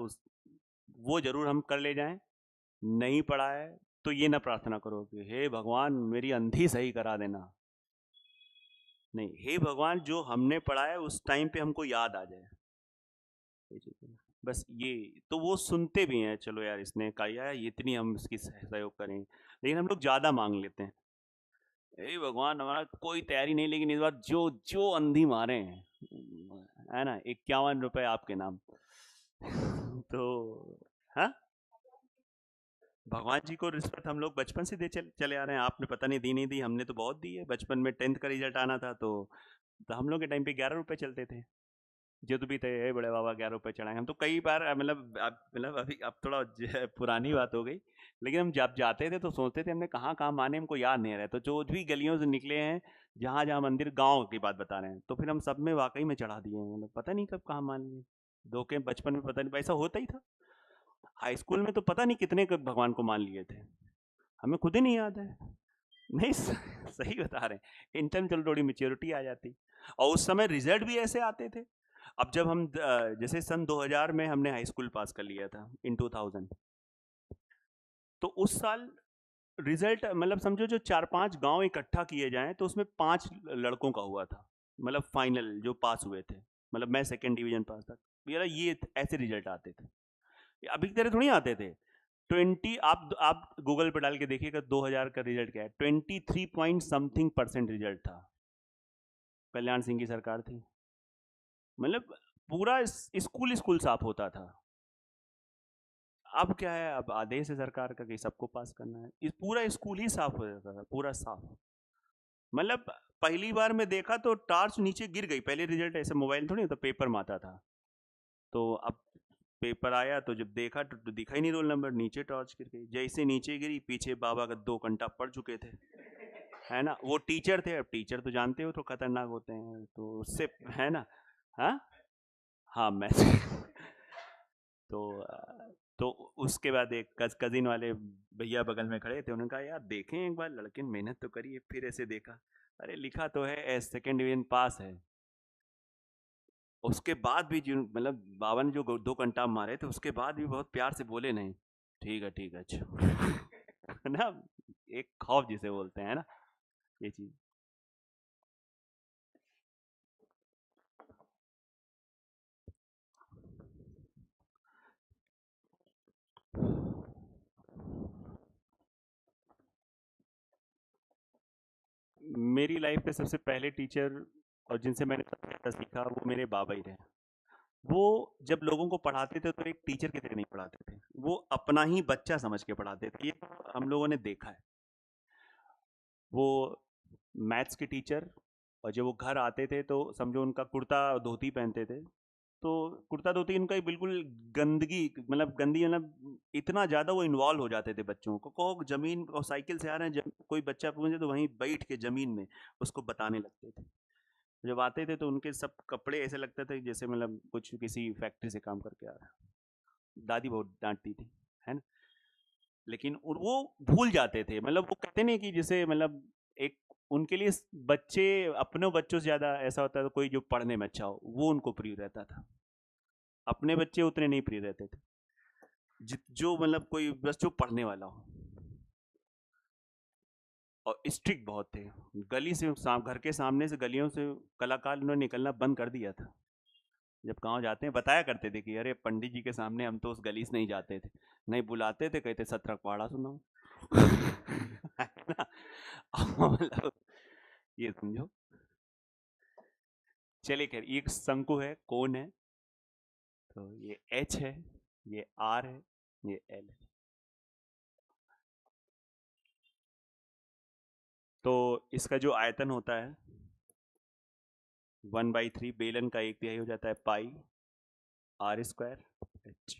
[SPEAKER 1] वो जरूर हम कर ले जाएं, नहीं पढ़ा है तो ये ना प्रार्थना करो कि हे भगवान मेरी अंधी सही करा देना, नहीं, हे भगवान जो हमने पढ़ा है उस टाइम पे हमको याद आ जाए, बस ये। तो वो सुनते भी हैं, चलो यार इसने कहा है इतनी हम इसकी सहयोग करें, लेकिन हम लोग ज्यादा मांग लेते हैं, हे भगवान हमारा कोई तैयारी नहीं, लेकिन इस बार जो जो अंधी मारे हैं, है ना, 51 रुपए आपके नाम। तो हाँ, भगवान जी को रिस्पेक्ट हम लोग बचपन से दे चले आ रहे हैं, आपने पता नहीं दी नहीं दी, हमने तो बहुत दी है। बचपन में 10th का रिजल्ट आना था तो हम लोग के टाइम पे 11 रुपए चलते थे, जिद भी थे, "ए बड़े बाबा 11 रुपए चढ़ाएंगे", हम तो कई बार मतलब अभी अब थोड़ा पुरानी बात हो गई, लेकिन हम जब जाते थे तो सोचते थे हमने कहाँ कहाँ माने, हमको याद नहीं रहा, तो जो भी गलियों से निकले हैं, जहाँ जहाँ मंदिर, गाँव की बात बता रहे हैं, तो फिर हम सब में वाकई में चढ़ा दिए हैं, मतलब पता नहीं कब कहाँ मान लिए, धोखे बचपन में पता नहीं, ऐसा होता ही था। हाई स्कूल में तो पता नहीं कितने भगवान को मान लिए थे, हमें खुद ही नहीं याद है। नहीं सही बता रहे हैं, इन टाइम चलो थोड़ी मेच्योरिटी आ जाती, और उस समय रिजल्ट भी ऐसे आते थे। अब जब हम जैसे सन 2000 में हमने हाई स्कूल पास कर लिया था, इन 2000, तो उस साल रिजल्ट मतलब समझो जो 4-5 गांव इकट्ठा किए जाएं तो उसमें 5 लड़कों का हुआ था, मतलब फाइनल जो पास हुए थे, मतलब मैं सेकेंड डिवीजन पास था, ये ऐसे रिजल्ट आते थे, अभी की तरह थोड़ी आते थे। 20 आप गूगल पे डाल के देखिएगा 2000 का रिजल्ट क्या है, 23 पॉइंट समथिंग % रिजल्ट था, कल्याण सिंह की सरकार थी, मतलब पूरा स्कूल स्कूल साफ होता था। अब क्या है, अब आदेश है सरकार का कि सबको पास करना है, इस पूरा स्कूल ही साफ हो जाता था, पूरा साफ, मतलब पहली बार में देखा तो टार्च नीचे गिर गई, पहले रिजल्ट ऐसे मोबाइल थोड़ी तो पेपर में आता था, तो अब पेपर आया तो जब देखा तो दिखा ही नहीं रोल नंबर, नीचे टॉर्च गिर गई, जैसे नीचे गिरी पीछे बाबा का 2 घंटा पढ़ चुके थे, है ना, वो टीचर थे, अब टीचर तो जानते हो तो खतरनाक होते हैं, तो उससे, है ना, हाँ हाँ मैं तो तो उसके बाद एक कजिन वाले भैया बगल में खड़े थे, उन्होंने कहा यार देखें एक बार लड़के ने मेहनत तो करी है, फिर ऐसे देखा, अरे लिखा तो है सेकेंड डिवीजन पास है, उसके बाद भी जो मतलब बाबा ने जो 2 घंटा मारे थे उसके बाद भी बहुत प्यार से बोले नहीं, ठीक है अच्छा ना, एक खौफ जिसे बोलते हैं ना, ये चीज। मेरी लाइफ में सबसे पहले टीचर और जिनसे मैंने सबसे ज़्यादा सीखा वो मेरे बाबा ही रहे। वो जब लोगों को पढ़ाते थे तो एक टीचर की तरह नहीं पढ़ाते थे, वो अपना ही बच्चा समझ के पढ़ाते थे, ये हम लोगों ने देखा है। वो मैथ्स के टीचर, और जब वो घर आते थे तो समझो उनका कुर्ता धोती पहनते थे, तो कुर्ता धोती इनका ही बिल्कुल गंदगी, मतलब गंदी, मतलब इतना ज़्यादा वो इन्वॉल्व हो जाते थे बच्चों को जमीन और साइकिल से आ रहे हैं, कोई बच्चा पूछे तो वहीं बैठ के ज़मीन में उसको बताने लगते थे। जब आते थे तो उनके सब कपड़े ऐसे लगते थे जैसे मतलब कुछ किसी फैक्ट्री से काम करके आ रहा है। दादी बहुत डांटती थी, है ना, लेकिन वो भूल जाते थे, मतलब वो कहते नहीं कि जैसे मतलब एक उनके लिए बच्चे अपने बच्चों से ज़्यादा ऐसा होता था, कोई जो पढ़ने में अच्छा हो वो उनको प्रिय रहता था, अपने बच्चे उतने नहीं प्रिय रहते थे, जो मतलब कोई बस जो पढ़ने वाला हो, और स्ट्रिक्ट बहुत थे, गली से घर के सामने से गलियों से कलाकार उन्होंने निकलना बंद कर दिया था, जब गांव जाते हैं बताया करते थे कि अरे पंडित जी के सामने हम तो उस गली से नहीं जाते थे, नहीं बुलाते थे, कहते 17 पहाड़ा सुनाओ है ना? मतलब ये समझो, चलिए खैर, ये शंकु है, कौन है, तो ये एच है, ये आर है, ये एल है, तो इसका जो आयतन होता है 1/3 बेलन का 1/3 हो जाता है पाई आर स्क्वायर एच,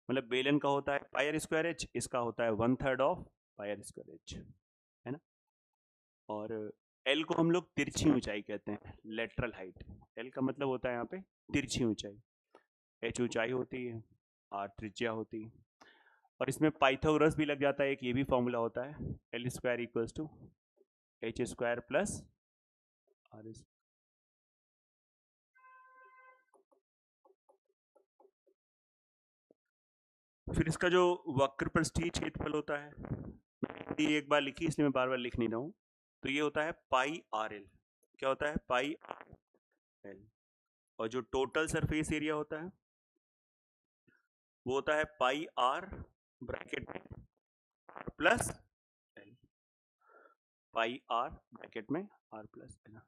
[SPEAKER 1] मतलब बेलन का होता है पाई आर स्क्वायर एच, इसका होता है 1/3 of pi R square H, है ना, और एल को हम लोग तिरछी ऊंचाई कहते हैं, लेटरल हाइट, एल का मतलब होता है यहाँ पे तिरछी ऊंचाई, एच ऊंचाई होती है, आर त्रिज्या होती है, और इसमें पाइथागोरस भी लग जाता है, एक ये भी फॉर्मूला होता है, L square equals to H square plus R, फिर इसका जो वक्रपृष्ठीय क्षेत्रफल होता है, ये एक बार लिखी इसलिए मैं बार बार लिख नहीं रहा हूँ, तो ये होता है पाई आर एल। क्या होता है? Pi R L. और जो टोटल सरफेस एरिया होता है वो होता है पाई आर ब्रैकेट में R plus L. Pi R bracket में आर प्लस एल।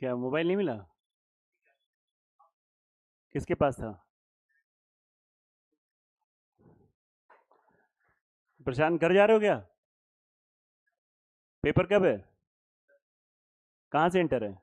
[SPEAKER 1] क्या मोबाइल नहीं मिला? किसके पास था? प्रशांत, घर जा रहे हो क्या? पेपर कब है? कहाँ से इंटर है?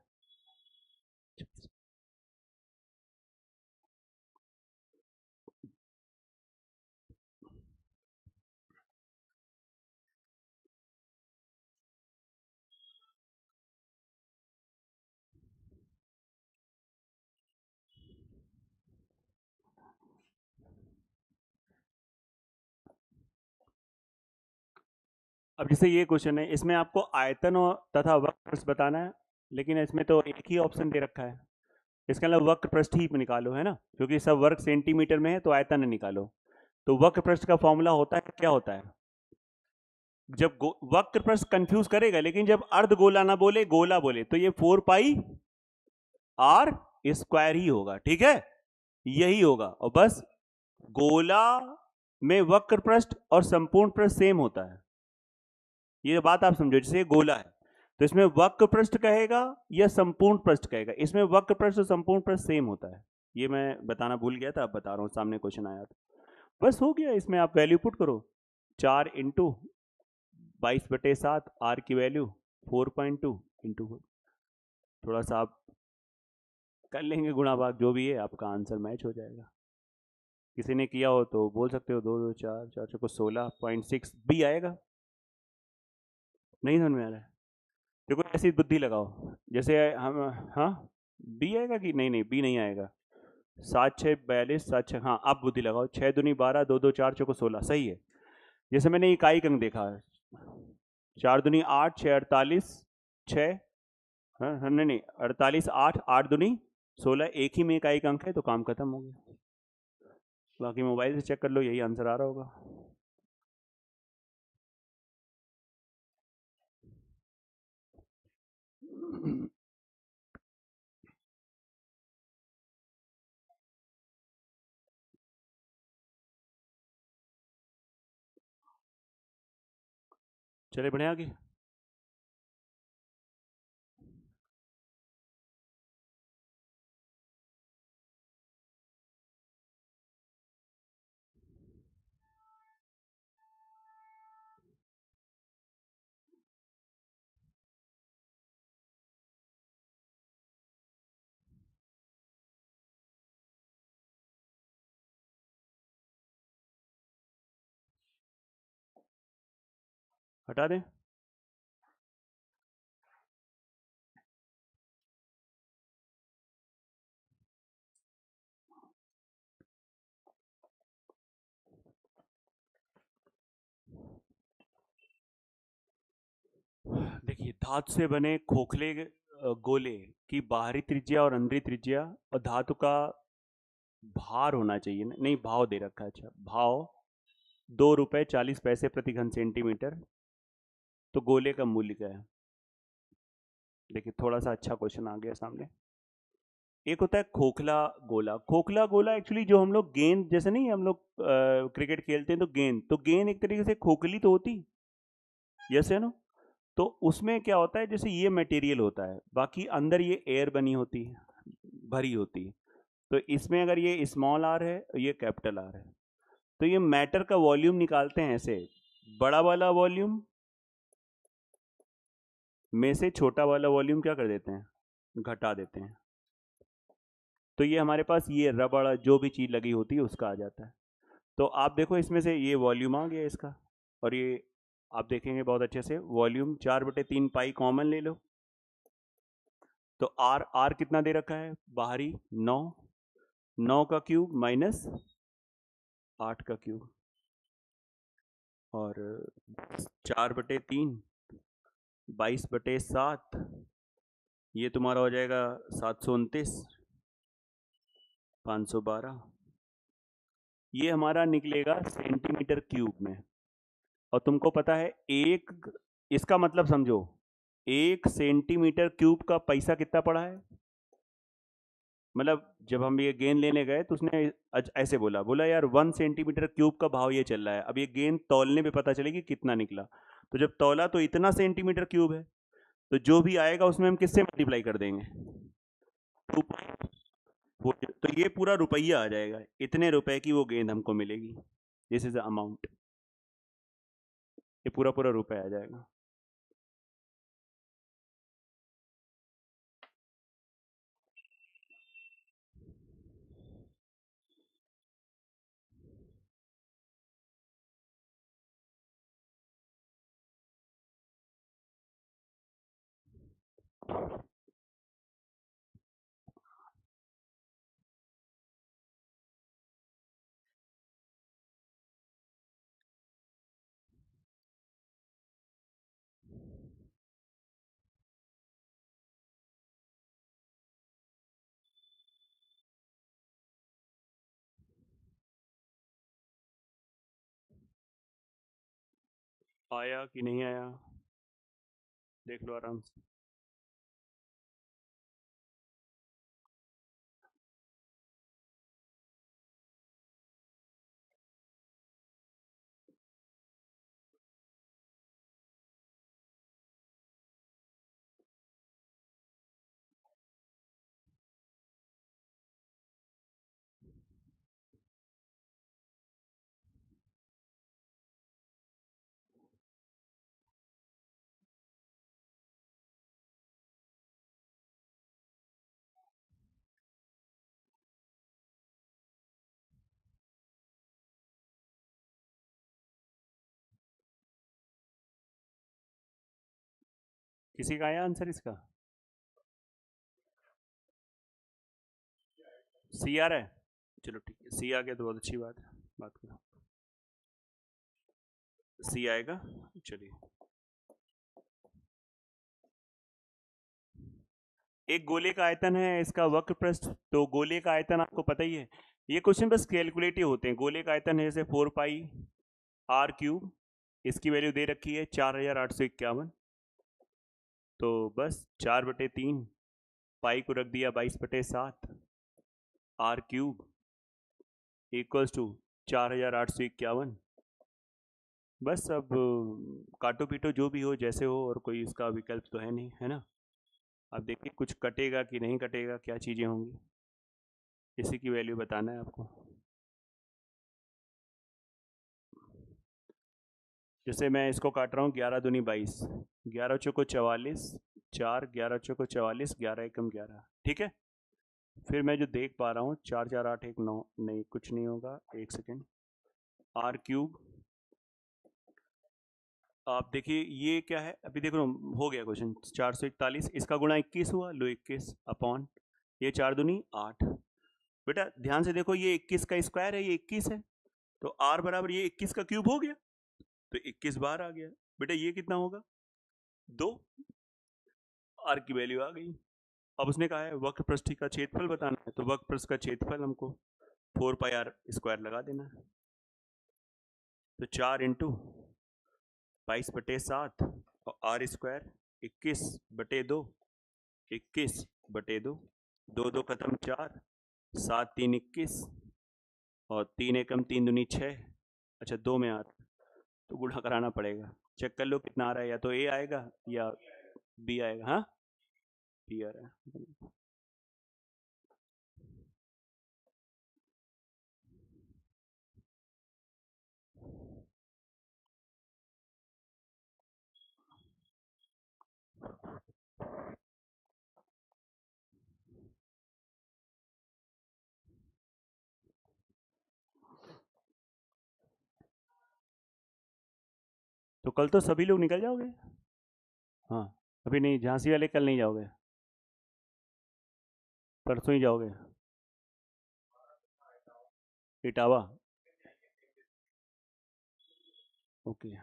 [SPEAKER 1] अब जैसे ये क्वेश्चन है, इसमें आपको आयतन और तथा वक्र पृष्ठ बताना है, लेकिन इसमें तो एक ही ऑप्शन दे रखा है। इसके अलावा वक्र पृष्ठ ही निकालो, है ना, क्योंकि सब वर्ग सेंटीमीटर में है तो आयतन निकालो। तो वक्र पृष्ठ का फॉर्मूला होता है, क्या होता है? जब वक्र पृष्ठ कंफ्यूज करेगा, लेकिन जब अर्ध गोला ना बोले गोला बोले तो ये 4 पाई आर स्क्वायर ही होगा। ठीक है, यही होगा। और बस गोला में वक्र पृष्ठ और संपूर्ण पृष्ठ सेम होता है, ये बात आप समझो। जैसे गोला है तो इसमें वक्र पृष्ठ कहेगा या संपूर्ण पृष्ठ कहेगा? इसमें वक्र पृष्ठ और संपूर्ण पृष्ठ सेम होता है। ये मैं बताना भूल गया था, अब बता रहा हूँ, सामने क्वेश्चन आया था। बस हो गया। इसमें आप वैल्यू पुट करो, 4 इंटू 22/7, आर की वैल्यू 4.2 इंटू, थोड़ा सा आप कर लेंगे गुणा भाग, जो भी है आपका आंसर मैच हो जाएगा। किसी ने किया हो तो बोल सकते हो, 2 2 4 4 को 16.6 बी आएगा। नहीं समझ में आ रहा है? देखो ऐसी बुद्धि लगाओ, जैसे हम, हाँ बी आएगा कि नहीं? नहीं, बी नहीं आएगा। 7 6 42, 7 6, हाँ आप बुद्धि लगाओ। 6 दूनी 12, 2 2 4 को 16, सही है। जैसे मैंने इकाई अंक देखा है, 4 दूनी 8, 6 48, 6, हाँ नहीं नहीं 48 8, 8 दूनी 16, एक ही में इकाई अंक है तो काम खत्म हो गया। बाकी मोबाइल से चेक कर लो, यही आंसर आ रहा होगा। चले बढ़िया आगे। हटा दें? देखिए, धातु से बने खोखले गोले की बाहरी त्रिज्या और अंदरी त्रिज्या और धातु का भार होना चाहिए ना, नहीं भाव दे रखा है। अच्छा, भाव 2 रुपये 40 पैसे प्रति घन सेंटीमीटर, तो गोले का मूल्य क्या है? देखिए थोड़ा सा अच्छा क्वेश्चन आ गया सामने। एक होता है खोखला गोला। खोखला गोला एक्चुअली जो हम लोग गेंद, जैसे नहीं हम लोग क्रिकेट खेलते हैं तो गेंद एक तरीके से खोखली तो होती, यस है ना। तो उसमें क्या होता है, जैसे ये मटेरियल होता है, बाकी अंदर ये एयर बनी होती है, भरी होती है। तो इसमें अगर ये स्मॉल आर है, ये कैपिटल आर है, तो ये मैटर का वॉल्यूम निकालते हैं ऐसे, बड़ा वाला वॉल्यूम में से छोटा वाला वॉल्यूम क्या कर देते हैं, घटा देते हैं। तो ये हमारे पास ये रबड़ जो भी चीज़ लगी होती है उसका आ जाता है। तो आप देखो इसमें से ये वॉल्यूम आ गया इसका, और ये आप देखेंगे बहुत अच्छे से, वॉल्यूम 4/3 पाई कॉमन ले लो। तो आर आर कितना दे रखा है बाहरी, 9, 9 का क्यूब माइनस 8 का क्यूब, और 4/3 22/7, ये तुम्हारा हो जाएगा 729, 512। ये हमारा निकलेगा सेंटीमीटर क्यूब में। और तुमको पता है एक, इसका मतलब समझो, 1 सेंटीमीटर क्यूब का पैसा कितना पड़ा है। मतलब जब हम ये गेंद लेने गए तो उसने ऐसे बोला बोला यार 1 सेंटीमीटर क्यूब का भाव ये चल रहा है। अब ये गेंद तौलने पे पता चलेगी कितना निकला। तो जब तौला तो इतना सेंटीमीटर क्यूब है, तो जो भी आएगा उसमें हम किससे मल्टीप्लाई कर देंगे, 2। तो ये पूरा रुपया आ जाएगा, इतने रुपए की वो गेंद हमको मिलेगी, दिस इज द अमाउंट। ये पूरा पूरा रुपए आ जाएगा। आया कि नहीं आया, देख लो आराम से। किसी का आया आंसर इसका, सी आ रहा है। चलो ठीक है, सी आ गया तो बहुत अच्छी बात है, बात करो। सी आएगा, चलिए। एक गोले का आयतन है, इसका वक्र पृष्ठ, तो गोले का आयतन आपको पता ही है। ये क्वेश्चन बस कैलकुलेटिव होते हैं। गोले का आयतन है जैसे 4 पाई r क्यूब, इसकी वैल्यू दे रखी है 4851। तो बस 4/3 पाई को रख दिया 22/7, r³ इक्वल्स टू 4851। बस अब काटो पीटो जो भी हो, जैसे हो, और कोई इसका विकल्प तो है नहीं, है ना। अब देखिए कुछ कटेगा कि नहीं कटेगा, क्या चीज़ें होंगी, इसी की वैल्यू बताना है आपको। जैसे मैं इसको काट रहा हूँ, 11 दूनी 22, 11 चौको 44, 4, 11 चौको 44, 11 एकम 11, ठीक है। फिर मैं जो देख पा रहा हूँ 4 4 8 1 9, नहीं कुछ नहीं होगा, एक सेकेंड। r³ आप देखिए ये क्या है, अभी देखो हो गया क्वेश्चन, 441, इसका गुणा 21 हुआ, लो 21 अपॉन ये 4 दूनी 8। बेटा ध्यान से देखो, ये 21 का स्क्वायर है, ये 21 है, तो r बराबर ये 21 का क्यूब हो गया, तो 21 बार आ गया। बेटा ये कितना होगा, 2, r की वैल्यू आ गई। अब उसने कहा है वक्र पृष्ठ का क्षेत्रफल बताना है, तो वक्र पृष्ठ का क्षेत्रफल हमको 4 पाई r² लगा देना है। तो 4 × 22/7 और r² 21/2, 21/2 दो दो खत्म 4, 7 3 21 और 3 एकम 3 दूनी 6। अच्छा 2 में 8 तो गुणा कराना पड़ेगा। चेक कर लो कितना आ रहा है, या तो ए आएगा या बी आएगा। हाँ बी आ रहा है। तो कल तो सभी लोग निकल जाओगे? हाँ अभी नहीं, झांसी वाले कल नहीं जाओगे, परसों ही जाओगे। इटावा ओके।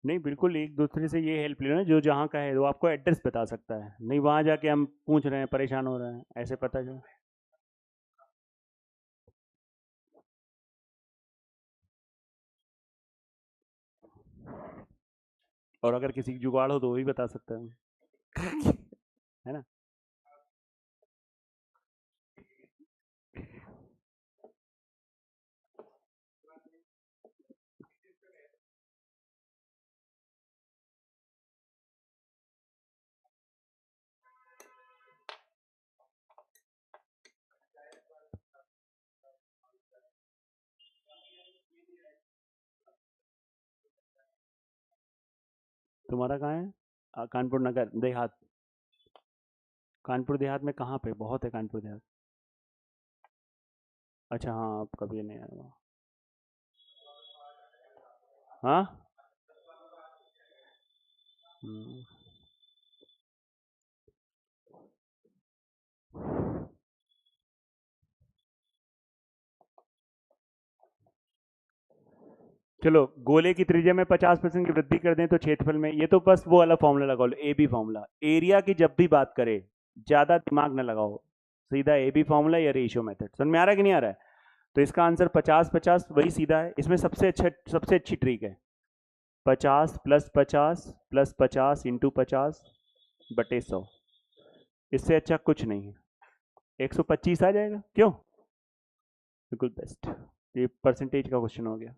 [SPEAKER 1] नहीं बिल्कुल, एक दूसरे से ये हेल्प लेना, जो जहाँ का है वो आपको एड्रेस बता सकता है, नहीं वहाँ जाके हम पूछ रहे हैं परेशान हो रहे हैं, ऐसे पता चला। और अगर किसी की जुगाड़ हो तो वो भी बता सकता है है ना। तुम्हारा कहाँ है? कानपुर नगर देहात। कानपुर देहात में कहाँ पे? बहुत है कानपुर देहात। अच्छा हाँ, आप कभी नहीं आए वहाँ। हाँ हम्म। चलो, गोले की त्रिज्या में 50% की वृद्धि कर दें तो क्षेत्रफल में, ये तो बस वो वाला फॉर्मूला लगा लो, ए बी फॉर्मूला। एरिया की जब भी बात करें ज्यादा दिमाग ना लगाओ, सीधा ए बी फॉर्मूला या रेशियो मेथड। समझ में आ रहा है कि नहीं आ रहा है? तो इसका आंसर 50-50 वही सीधा है। इसमें सबसे अच्छी ट्रिक है 50 + 50 + 50 इंटू 50/100। इससे अच्छा कुछ नहीं है। 125 आ जाएगा, क्यों? बिल्कुल बेस्ट। ये परसेंटेज का क्वेश्चन हो गया।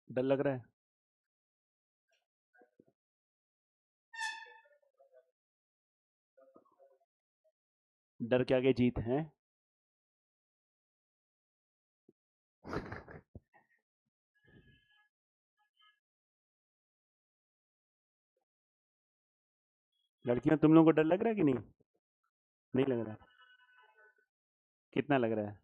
[SPEAKER 1] डर लग रहा है? डर के आगे जीत है। लड़कियां, तुम लोगों को डर लग रहा है कि नहीं? नहीं लग रहा है? कितना लग रहा है?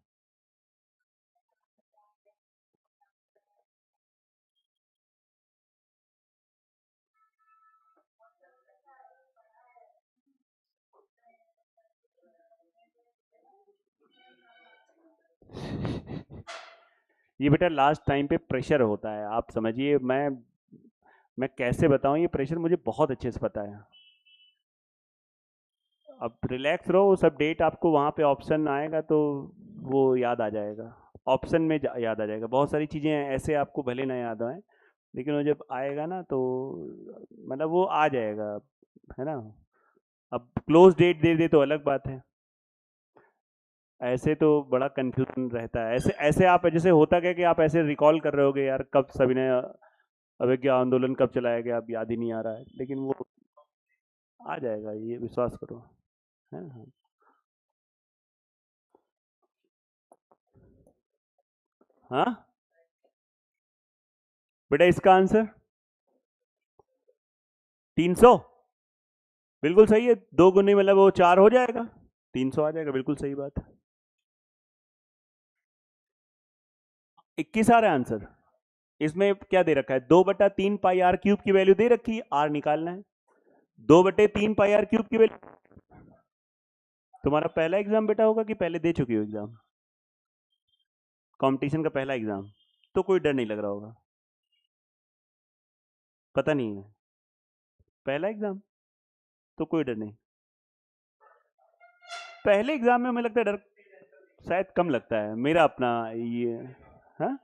[SPEAKER 1] ये बेटा लास्ट टाइम पे प्रेशर होता है, आप समझिए। मैं कैसे बताऊं, ये प्रेशर मुझे बहुत अच्छे से पता है। अब रिलैक्स रहो, सब डेट आपको वहाँ पे ऑप्शन आएगा तो वो याद आ जाएगा। ऑप्शन में याद आ जाएगा। बहुत सारी चीज़ें ऐसे आपको भले ना याद आए, लेकिन वो जब आएगा ना तो मतलब वो आ जाएगा, है ना। अब क्लोज डेट दे दे तो अलग बात है। ऐसे तो बड़ा कंफ्यूजन रहता है। ऐसे ऐसे आप जैसे होता क्या कि आप ऐसे रिकॉल कर रहे होगे, यार कब सविनय अवज्ञा आंदोलन कब चलाया गया, अब याद ही नहीं आ रहा है, लेकिन वो आ जाएगा, ये विश्वास करो, है ना। हाँ बेटा, इसका आंसर 300 बिल्कुल सही है। दो गुनी मतलब वो 4 हो जाएगा, 300 आ जाएगा, बिल्कुल सही बात है। 21 आ रहा है आंसर। इसमें क्या दे रखा है, 2/3 पाई आर क्यूब की वैल्यू दे रखी है, आर निकालना है। 2/3 पाई आर क्यूब की वैल्यू। तुम्हारा पहला एग्जाम बेटा होगा कि पहले दे चुकी हो एग्जाम, कंपटीशन का पहला एग्जाम, तो कोई डर नहीं लग रहा होगा, पता नहीं है, पहला एग्जाम तो कोई डर नहीं। पहले एग्जाम में हमें लगता है डर शायद कम लगता है, मेरा अपना ये। हाँ,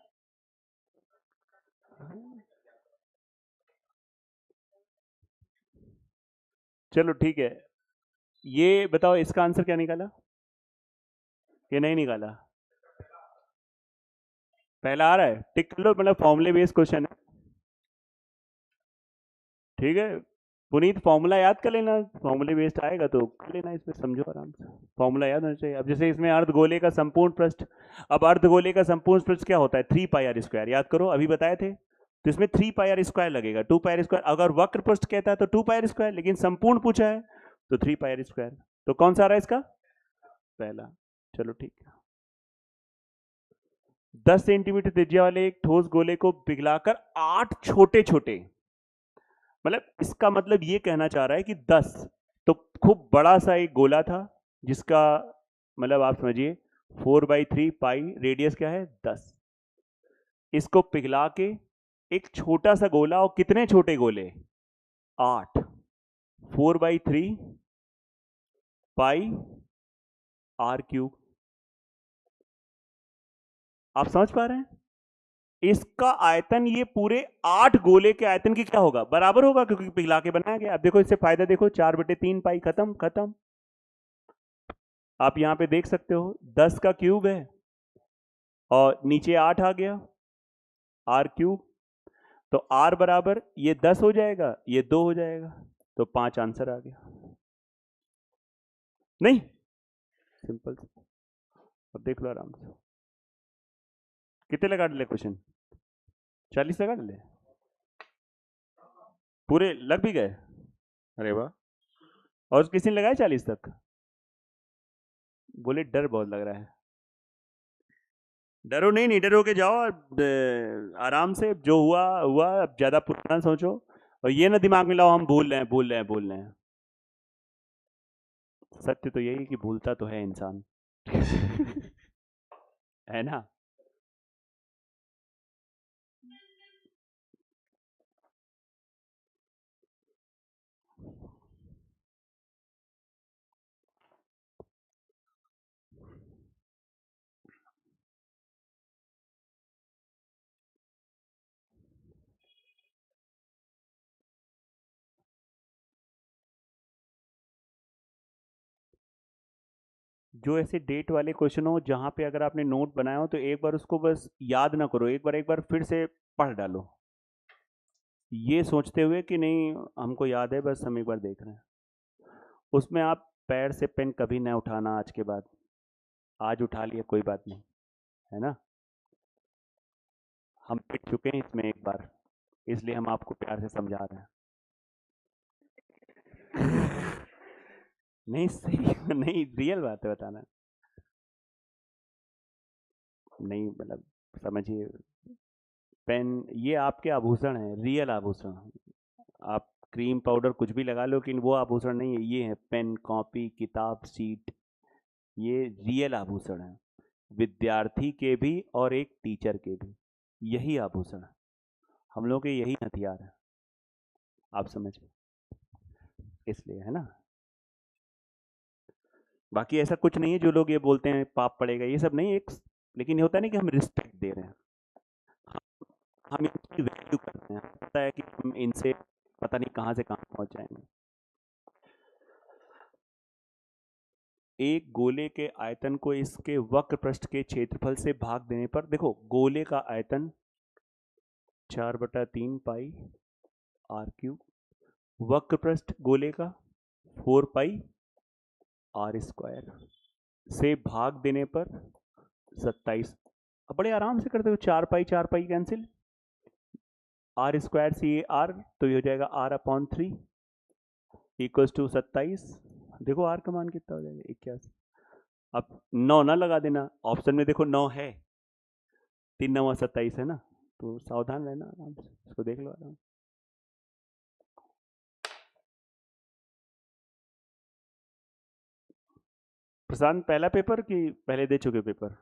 [SPEAKER 1] चलो ठीक है। ये बताओ इसका आंसर क्या निकाला, ये नहीं निकाला? पहला आ रहा है, टिक कर लो, मतलब फॉर्मूले बेस्ड क्वेश्चन है। ठीक है पुनीत, फॉर्मूला याद कर लेना, फॉर्मूले बेस्ड आएगा तो कर लेना, इसमें समझो आराम से, फॉर्मूला याद होना चाहिए। अब जैसे इसमें अर्धगोले का संपूर्ण पृष्ठ, अब अर्धगोले का संपूर्ण पृष्ठ क्या होता है, 3πr², याद करो अभी बताए थे। तो इसमें 3πr² लगेगा, 2πr²। अगर वक्र पृष्ठ कहता है तो 2πr², लेकिन संपूर्ण पूछा है तो 3πr²। तो कौन सा आ रहा है इसका, पहला। चलो ठीक है। 10 सेंटीमीटर त्रिज्या वाले एक ठोस गोले को पिघलाकर 8 छोटे छोटे, मतलब इसका मतलब ये कहना चाह रहा है कि 10 तो खूब बड़ा सा एक गोला था, जिसका मतलब आप समझिए 4/3 पाई, रेडियस क्या है 10। इसको पिघला के एक छोटा सा गोला, और कितने छोटे गोले, 8, 4/3 पाई r³। आप समझ पा रहे हैं, इसका आयतन ये पूरे 8 गोले के आयतन की क्या होगा, बराबर होगा, क्योंकि पिघला के बनाया गया। अब देखो इससे फायदा देखो, 4/3 पाई, खत्म खत्म। आप यहां पे देख सकते हो 10 का क्यूब है और नीचे 8 आ गया, r³। तो r बराबर ये 10 हो जाएगा, ये 2 हो जाएगा, तो 5 आंसर आ गया। नहीं, सिंपल। अब देख लो आराम से, कितने लगा ले क्वेश्चन, 40 लगा ले, पूरे लग भी गए, अरे वाह। और किसी ने लगाया 40 तक, बोले डर बहुत लग रहा है। डरो नहीं, नहीं डरो के जाओ, आराम से, जो हुआ हुआ, अब ज्यादा पुराना सोचो, और ये ना दिमाग में लाओ हम भूल रहे हैं भूल रहे हैं भूल रहे हैं। सत्य तो यही कि भूलता तो है इंसान। है ना। जो ऐसे डेट वाले क्वेश्चन हो, जहां पे अगर आपने नोट बनाया हो तो एक बार उसको बस याद ना करो, एक बार फिर से पढ़ डालो, ये सोचते हुए कि नहीं हमको याद है, बस हम एक बार देख रहे हैं। उसमें आप पैर से पेन कभी न उठाना आज के बाद, आज उठा लिया कोई बात नहीं, है ना। हम पिट चुके हैं इसमें एक बार, इसलिए हम आपको प्यार से समझा रहे हैं। नहीं सही, नहीं रियल बात है बताना, नहीं मतलब समझिए, पेन ये आपके आभूषण है, रियल आभूषण। आप क्रीम पाउडर कुछ भी लगा लो, लेकिन वो आभूषण नहीं है, ये है पेन, कॉपी, किताब, सीट, ये रियल आभूषण है, विद्यार्थी के भी और एक टीचर के भी, यही आभूषण है, हम लोग के यही हथियार है, आप समझिए, इसलिए है ना। बाकी ऐसा कुछ नहीं है जो लोग ये बोलते हैं पाप पड़ेगा, ये सब नहीं, एक लेकिन ये होता है ना कि हम रिस्पेक्ट दे रहे हैं, हम इनकी वैल्यू कर रहे हैं, हमें पता है कि हम इनसे पता नहीं कहाँ से कहाँ पहुँच जाएंगे। एक गोले के आयतन को इसके वक्र पृष्ठ के क्षेत्रफल से भाग देने पर, देखो गोले का आयतन 4/3 पाई r³, वक्र पृष्ठ गोले का 4πr² से भाग देने पर 27। अब बड़े आराम से करते हो, 4π कैंसिल, r² से ये r, तो ये हो जाएगा r/3 इक्वल्स टू 27। देखो r का मान कितना हो जाएगा, 81। अब 9 ना लगा देना, ऑप्शन में देखो 9 है, 3 9 27 है ना, तो सावधान रहना, आराम से इसको देख लो आराम से। प्रशांत पहला पेपर कि पहले दे चुके पेपर?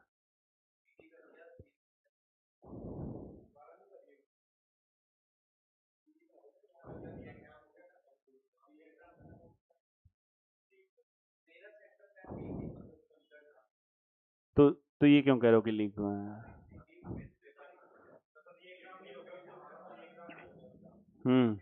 [SPEAKER 1] तो ये क्यों कह रहे हो कि लीक हुआ है? हम्म।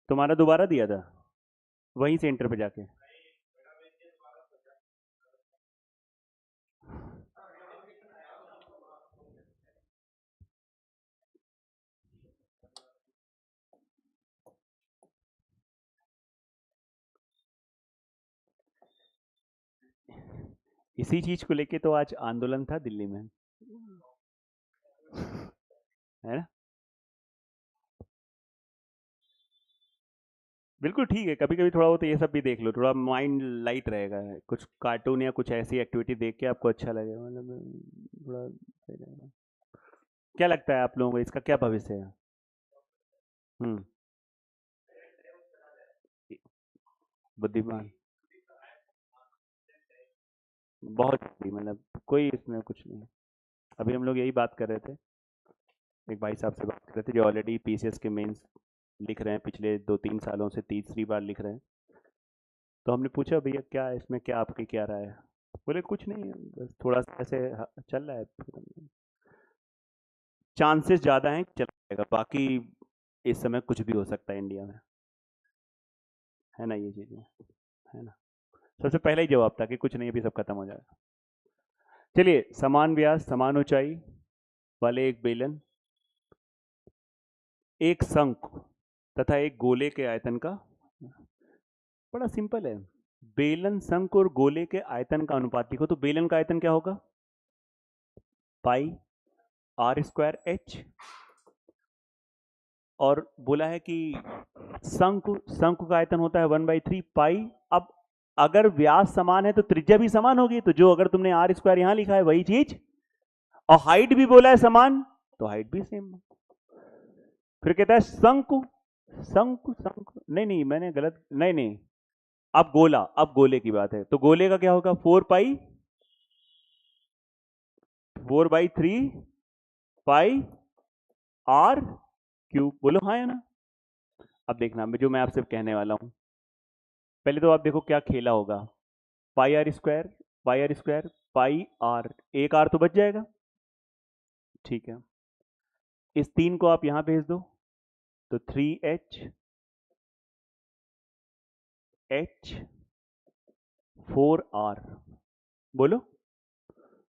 [SPEAKER 1] तुम्हारा दोबारा दिया था वहीं सेंटर पे जाके? इसी चीज को लेके तो आज आंदोलन था दिल्ली में, है ना? बिल्कुल ठीक है, कभी कभी थोड़ा बहुत ये सब भी देख लो, थोड़ा माइंड लाइट रहेगा, कुछ कार्टून या कुछ ऐसी एक्टिविटी देख के आपको अच्छा लगेगा, मतलब थोड़ा सही रहेगा। क्या लगता है आप लोगों को इसका क्या भविष्य है? हम्म। बुद्धिमान, बहुत मतलब कोई इसमें कुछ नहीं है। अभी हम लोग यही बात कर रहे थे, एक भाई साहब से बात कर रहे थे जो ऑलरेडी पीसीएस के मेंस लिख रहे हैं, पिछले 2-3 सालों से तीसरी बार लिख रहे हैं। तो हमने पूछा भैया क्या है इसमें, क्या आपकी क्या राय है? बोले कुछ नहीं, बस थोड़ा सा ऐसे चल रहा है, चांसेस ज़्यादा हैं कि चला जाएगा, बाकी इस समय कुछ भी हो सकता है इंडिया में, है ना ये चीज़ें, है ना? सबसे पहला ही जवाब था कि कुछ नहीं, अभी सब खत्म हो जाएगा। चलिए, समान व्यास समान ऊंचाई वाले एक बेलन, एक शंख तथा एक गोले के आयतन का, बड़ा सिंपल है। बेलन, शंख और गोले के आयतन का अनुपात लिखो, तो बेलन का आयतन क्या होगा? Pi R square H. और बोला है कि शंख शंख का आयतन होता है 1/3 पाई। अब अगर व्यास समान है तो त्रिज्या भी समान होगी, तो जो अगर तुमने आर स्क्वायर यहां लिखा है वही चीज, और हाइट भी बोला है समान, तो हाइट भी सेम। फिर कहता है शंख, शंख शंख नहीं नहीं, मैंने गलत, नहीं नहीं, अब गोला, अब गोले की बात है, तो गोले का क्या होगा? 4/3 पाई आर क्यूब। बोलो हाँ या ना? अब देखना जो मैं आपसे कहने वाला हूं, पहले तो आप देखो क्या खेला होगा। Pi R square, pi R square, pi R, एक आर तो बच जाएगा, ठीक है। इस 3 को आप यहां भेज दो, तो 3H4R। बोलो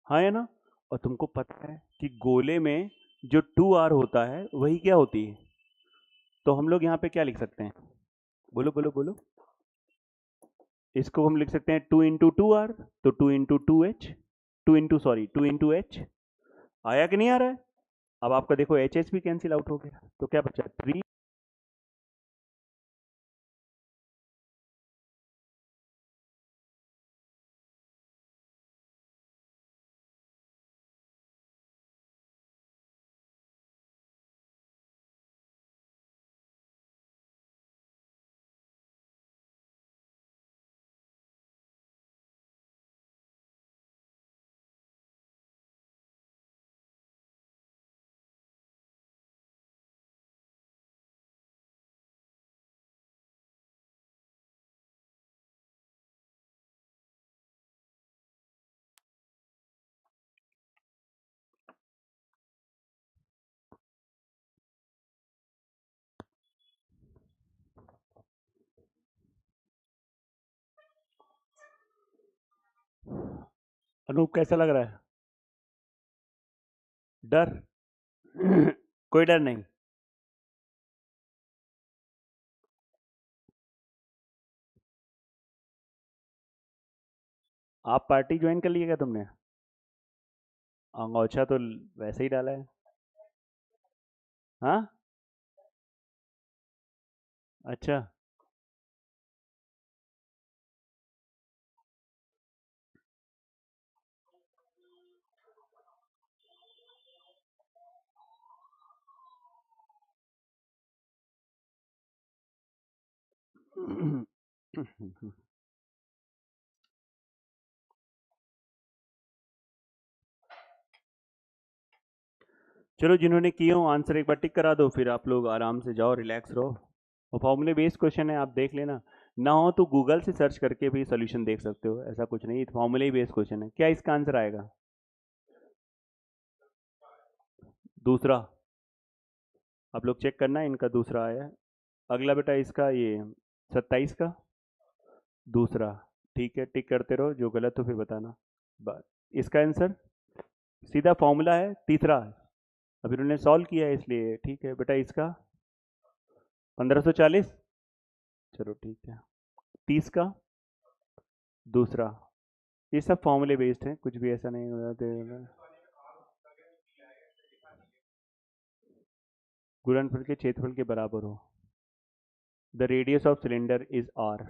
[SPEAKER 1] हाँ या ना? और तुमको पता है कि गोले में जो 2R होता है वही क्या होती है, तो हम लोग यहाँ पे क्या लिख सकते हैं? बोलो बोलो बोलो। इसको हम लिख सकते हैं 2 × 2R, तो 2 × 2H, 2 × 2 सॉरी 2 × H। आया कि नहीं आ रहा है? अब आपका देखो एच एच भी कैंसिल आउट हो गया, तो क्या बचा? 3। अनूप कैसा लग रहा है? डर? कोई डर नहीं? आप पार्टी ज्वाइन कर लिए क्या तुमने? अंगोछा तो वैसे ही डाला है। हाँ, अच्छा। चलो, जिन्होंने किए हो आंसर एक बार टिक करा दो, फिर आप लोग आराम से जाओ, रिलैक्स रहो। और फॉर्मूले बेस्ड क्वेश्चन है, आप देख लेना। ना हो तो गूगल से सर्च करके भी सोल्यूशन देख सकते हो, ऐसा कुछ नहीं, फॉर्मूले ही बेस्ड क्वेश्चन है। क्या इसका आंसर आएगा? दूसरा। आप लोग चेक करना, इनका दूसरा आया है। अगला बेटा इसका ये 27 का दूसरा। ठीक है, टिक करते रहो, जो गलत हो फिर बताना। बात इसका आंसर सीधा फॉर्मूला है, तीसरा। अभी उन्होंने सॉल्व किया है इसलिए ठीक है बेटा। इसका 1540। चलो ठीक है। 30 का दूसरा। ये सब फॉर्मूले बेस्ड हैं, कुछ भी ऐसा नहीं होता। गुणनफल के क्षेत्रफल के बराबर हो। The radius of cylinder is R.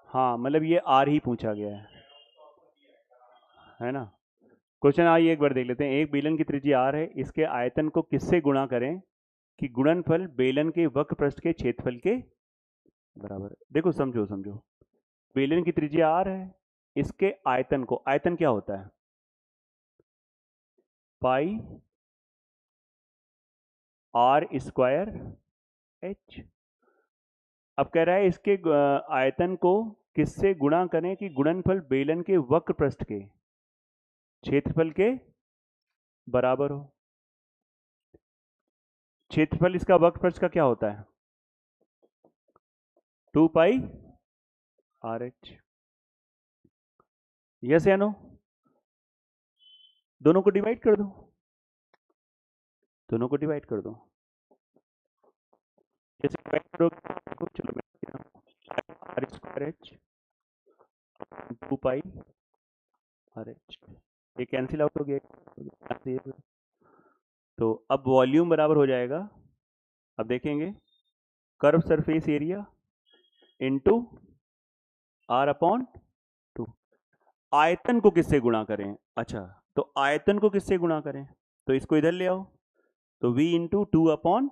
[SPEAKER 1] हाँ, मतलब ये आर ही पूछा गया है ना। क्वेश्चन आइए एक बार देख लेते हैं। एक बेलन की त्रिज्या आर है, इसके आयतन को किससे गुणा करें कि गुणनफल बेलन के वक्र पृष्ठ के क्षेत्रफल के बराबर है। देखो, समझो समझो। बेलन की त्रिज्या आर है, इसके आयतन को, आयतन क्या होता है? Pi R square H. अब कह रहा है इसके आयतन को किससे गुणा करें कि गुणनफल बेलन के वक्र पृष्ठ के क्षेत्रफल के बराबर हो। क्षेत्रफल इसका वक्र पृष्ठ का क्या होता है? 2 पाई आर एच। यस या नो? दोनों को डिवाइड कर दो, दोनों को डिवाइड कर दो। कैसे डिवाइड करोगे? देखो, चलो मैं R square H 2 pi R H, ये कैंसिल आउट हो गया। तो अब वॉल्यूम बराबर हो जाएगा, अब देखेंगे, curve surface area into R upon 2। आयतन को किससे गुणा करें? अच्छा, तो आयतन को किससे गुणा करें? तो इसको इधर ले आओ, तो v इंटू 2/r।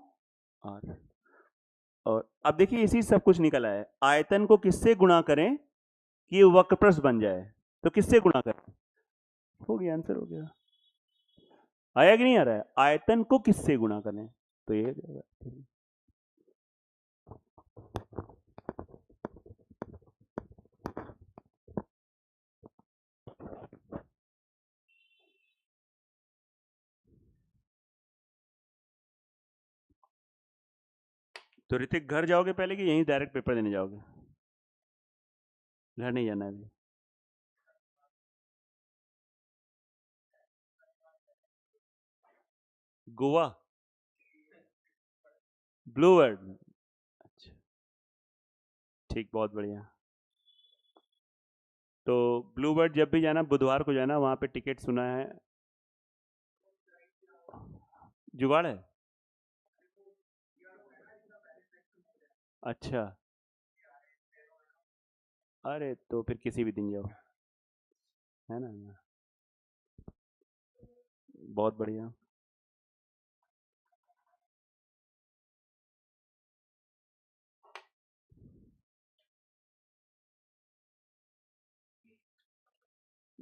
[SPEAKER 1] और अब देखिए, इसी सब कुछ निकल आया है। आयतन को किससे गुणा करें कि ये वक्रपृष्ठ बन जाए? तो किससे गुणा करें? हो गया, आंसर हो गया। आया कि नहीं आ रहा है? आयतन को किससे गुणा करें, तो ये तो ऋतिक, घर जाओगे पहले कि यहीं डायरेक्ट पेपर देने जाओगे? घर नहीं जाना है अभी? Goa, Blue World. अच्छा, ठीक, बहुत बढ़िया। तो ब्लू बर्ड जब भी जाना, बुधवार को जाना, वहाँ पे टिकट सुना है जुगाड़ है। अच्छा, अरे तो फिर किसी भी दिन जाओ, है ना। बहुत बढ़िया।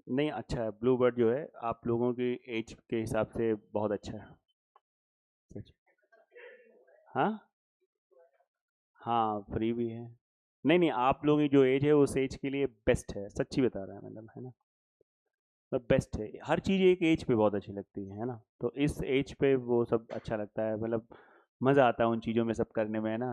[SPEAKER 1] नहीं, अच्छा है, ब्लू बर्ड जो है आप लोगों की एज के हिसाब से बहुत अच्छा है। सच। हाँ, हाँ फ्री भी है। नहीं नहीं, आप लोगों की जो एज है उस एज के लिए बेस्ट है, सच्ची बता रहा है, मतलब, है ना। मतलब बेस्ट है, हर चीज़ एक एज पे बहुत अच्छी लगती है ना। तो इस एज पे वो सब अच्छा लगता है, मतलब मज़ा आता है उन चीज़ों में सब करने में, है ना।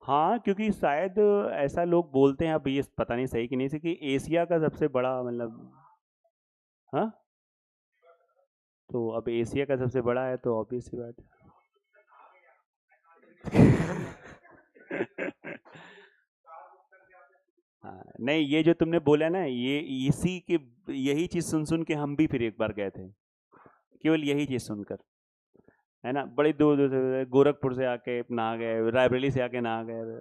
[SPEAKER 1] हाँ, क्योंकि शायद ऐसा लोग बोलते हैं, अब ये पता नहीं सही कि नहीं सही, कि एशिया का सबसे बड़ा, मतलब, हाँ। तो अब एशिया का सबसे बड़ा है तो ऑब्वियस सी बात है। हाँ, नहीं, ये जो तुमने बोला ना, ये इसी के, यही चीज सुन सुन के हम भी फिर एक बार गए थे। केवल यही चीज़ सुनकर, है ना। बड़ी दूर दूर से, गोरखपुर से आके नहा गए, रायबरेली से आके नहा गए।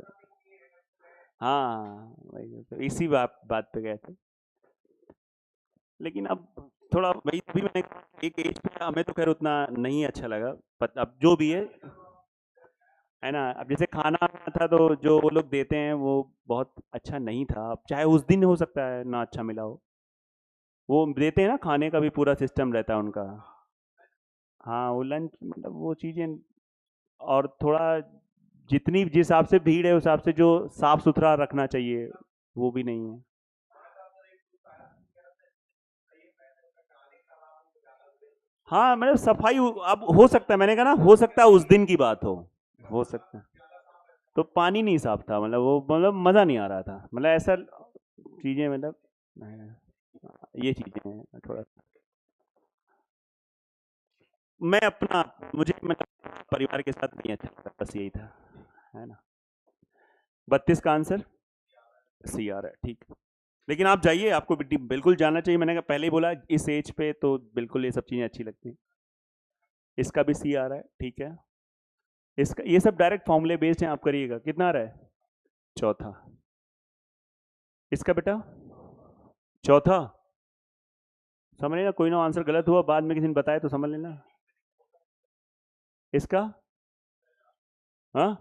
[SPEAKER 1] हाँ वही तो, इसी बात बात पे गए थे। लेकिन अब थोड़ा वही भी मैंने कहा, एक एज पे हमें तो खैर उतना नहीं अच्छा लगा, पर अब जो भी है ना। अब जैसे खाना था तो जो वो लोग देते हैं वो बहुत अच्छा नहीं था, अब चाहे उस दिन हो सकता है ना अच्छा मिला हो, वो देते हैं ना, खाने का भी पूरा सिस्टम रहता है उनका। हाँ वो लंच मतलब वो चीज़ें, और थोड़ा जितनी जिस हिसाब से भीड़ है उस हिसाब से जो साफ सुथरा रखना चाहिए वो भी नहीं है। हाँ मतलब सफाई अब हो सकता है, मैंने कहा ना, हो सकता है उस दिन की बात हो सकता है। तो पानी नहीं साफ था, मतलब वो मतलब मज़ा नहीं आ रहा था, मतलब ऐसा चीज़ें मतलब ये चीज़ें हैं थोड़ा। मैं अपना, मुझे मतलब परिवार के साथ नहीं अच्छा लगा, बस यही था, है ना। 32 का आंसर सी आ रहा है, ठीक है। लेकिन आप जाइए, आपको बिल्कुल जाना चाहिए, मैंने कहा पहले ही बोला इस एज पे तो बिल्कुल ये सब चीज़ें अच्छी लगती हैं। इसका भी सी आ रहा है, ठीक है। इसका ये सब डायरेक्ट फॉर्मूले बेस्ड हैं, आप करिएगा। कितना आ रहा है? चौथा। इसका बेटा चौथा, समझ लेना, कोई ना आंसर गलत हुआ बाद में किसी ने बताया तो समझ लेना। इसका हाँ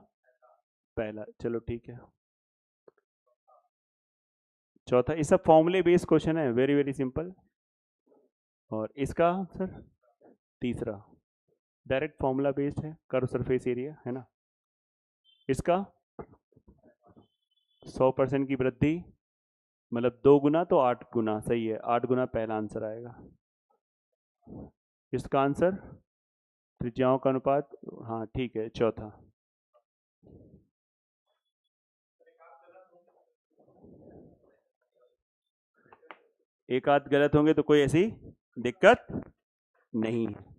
[SPEAKER 1] पहला, चलो ठीक है। चौथा, ये सब फॉर्मूले बेस्ड क्वेश्चन है, वेरी वेरी सिंपल। और इसका आंसर तीसरा, डायरेक्ट फॉर्मूला बेस्ड है, कर्व सरफेस एरिया, है ना। इसका 100% की वृद्धि, मतलब 2 गुना तो 8 गुना, सही है, 8 गुना पहला आंसर आएगा। इसका आंसर त्रिज्याओं का अनुपात, हाँ ठीक है, चौथा। एक आध गलत होंगे तो कोई ऐसी दिक्कत नहीं है।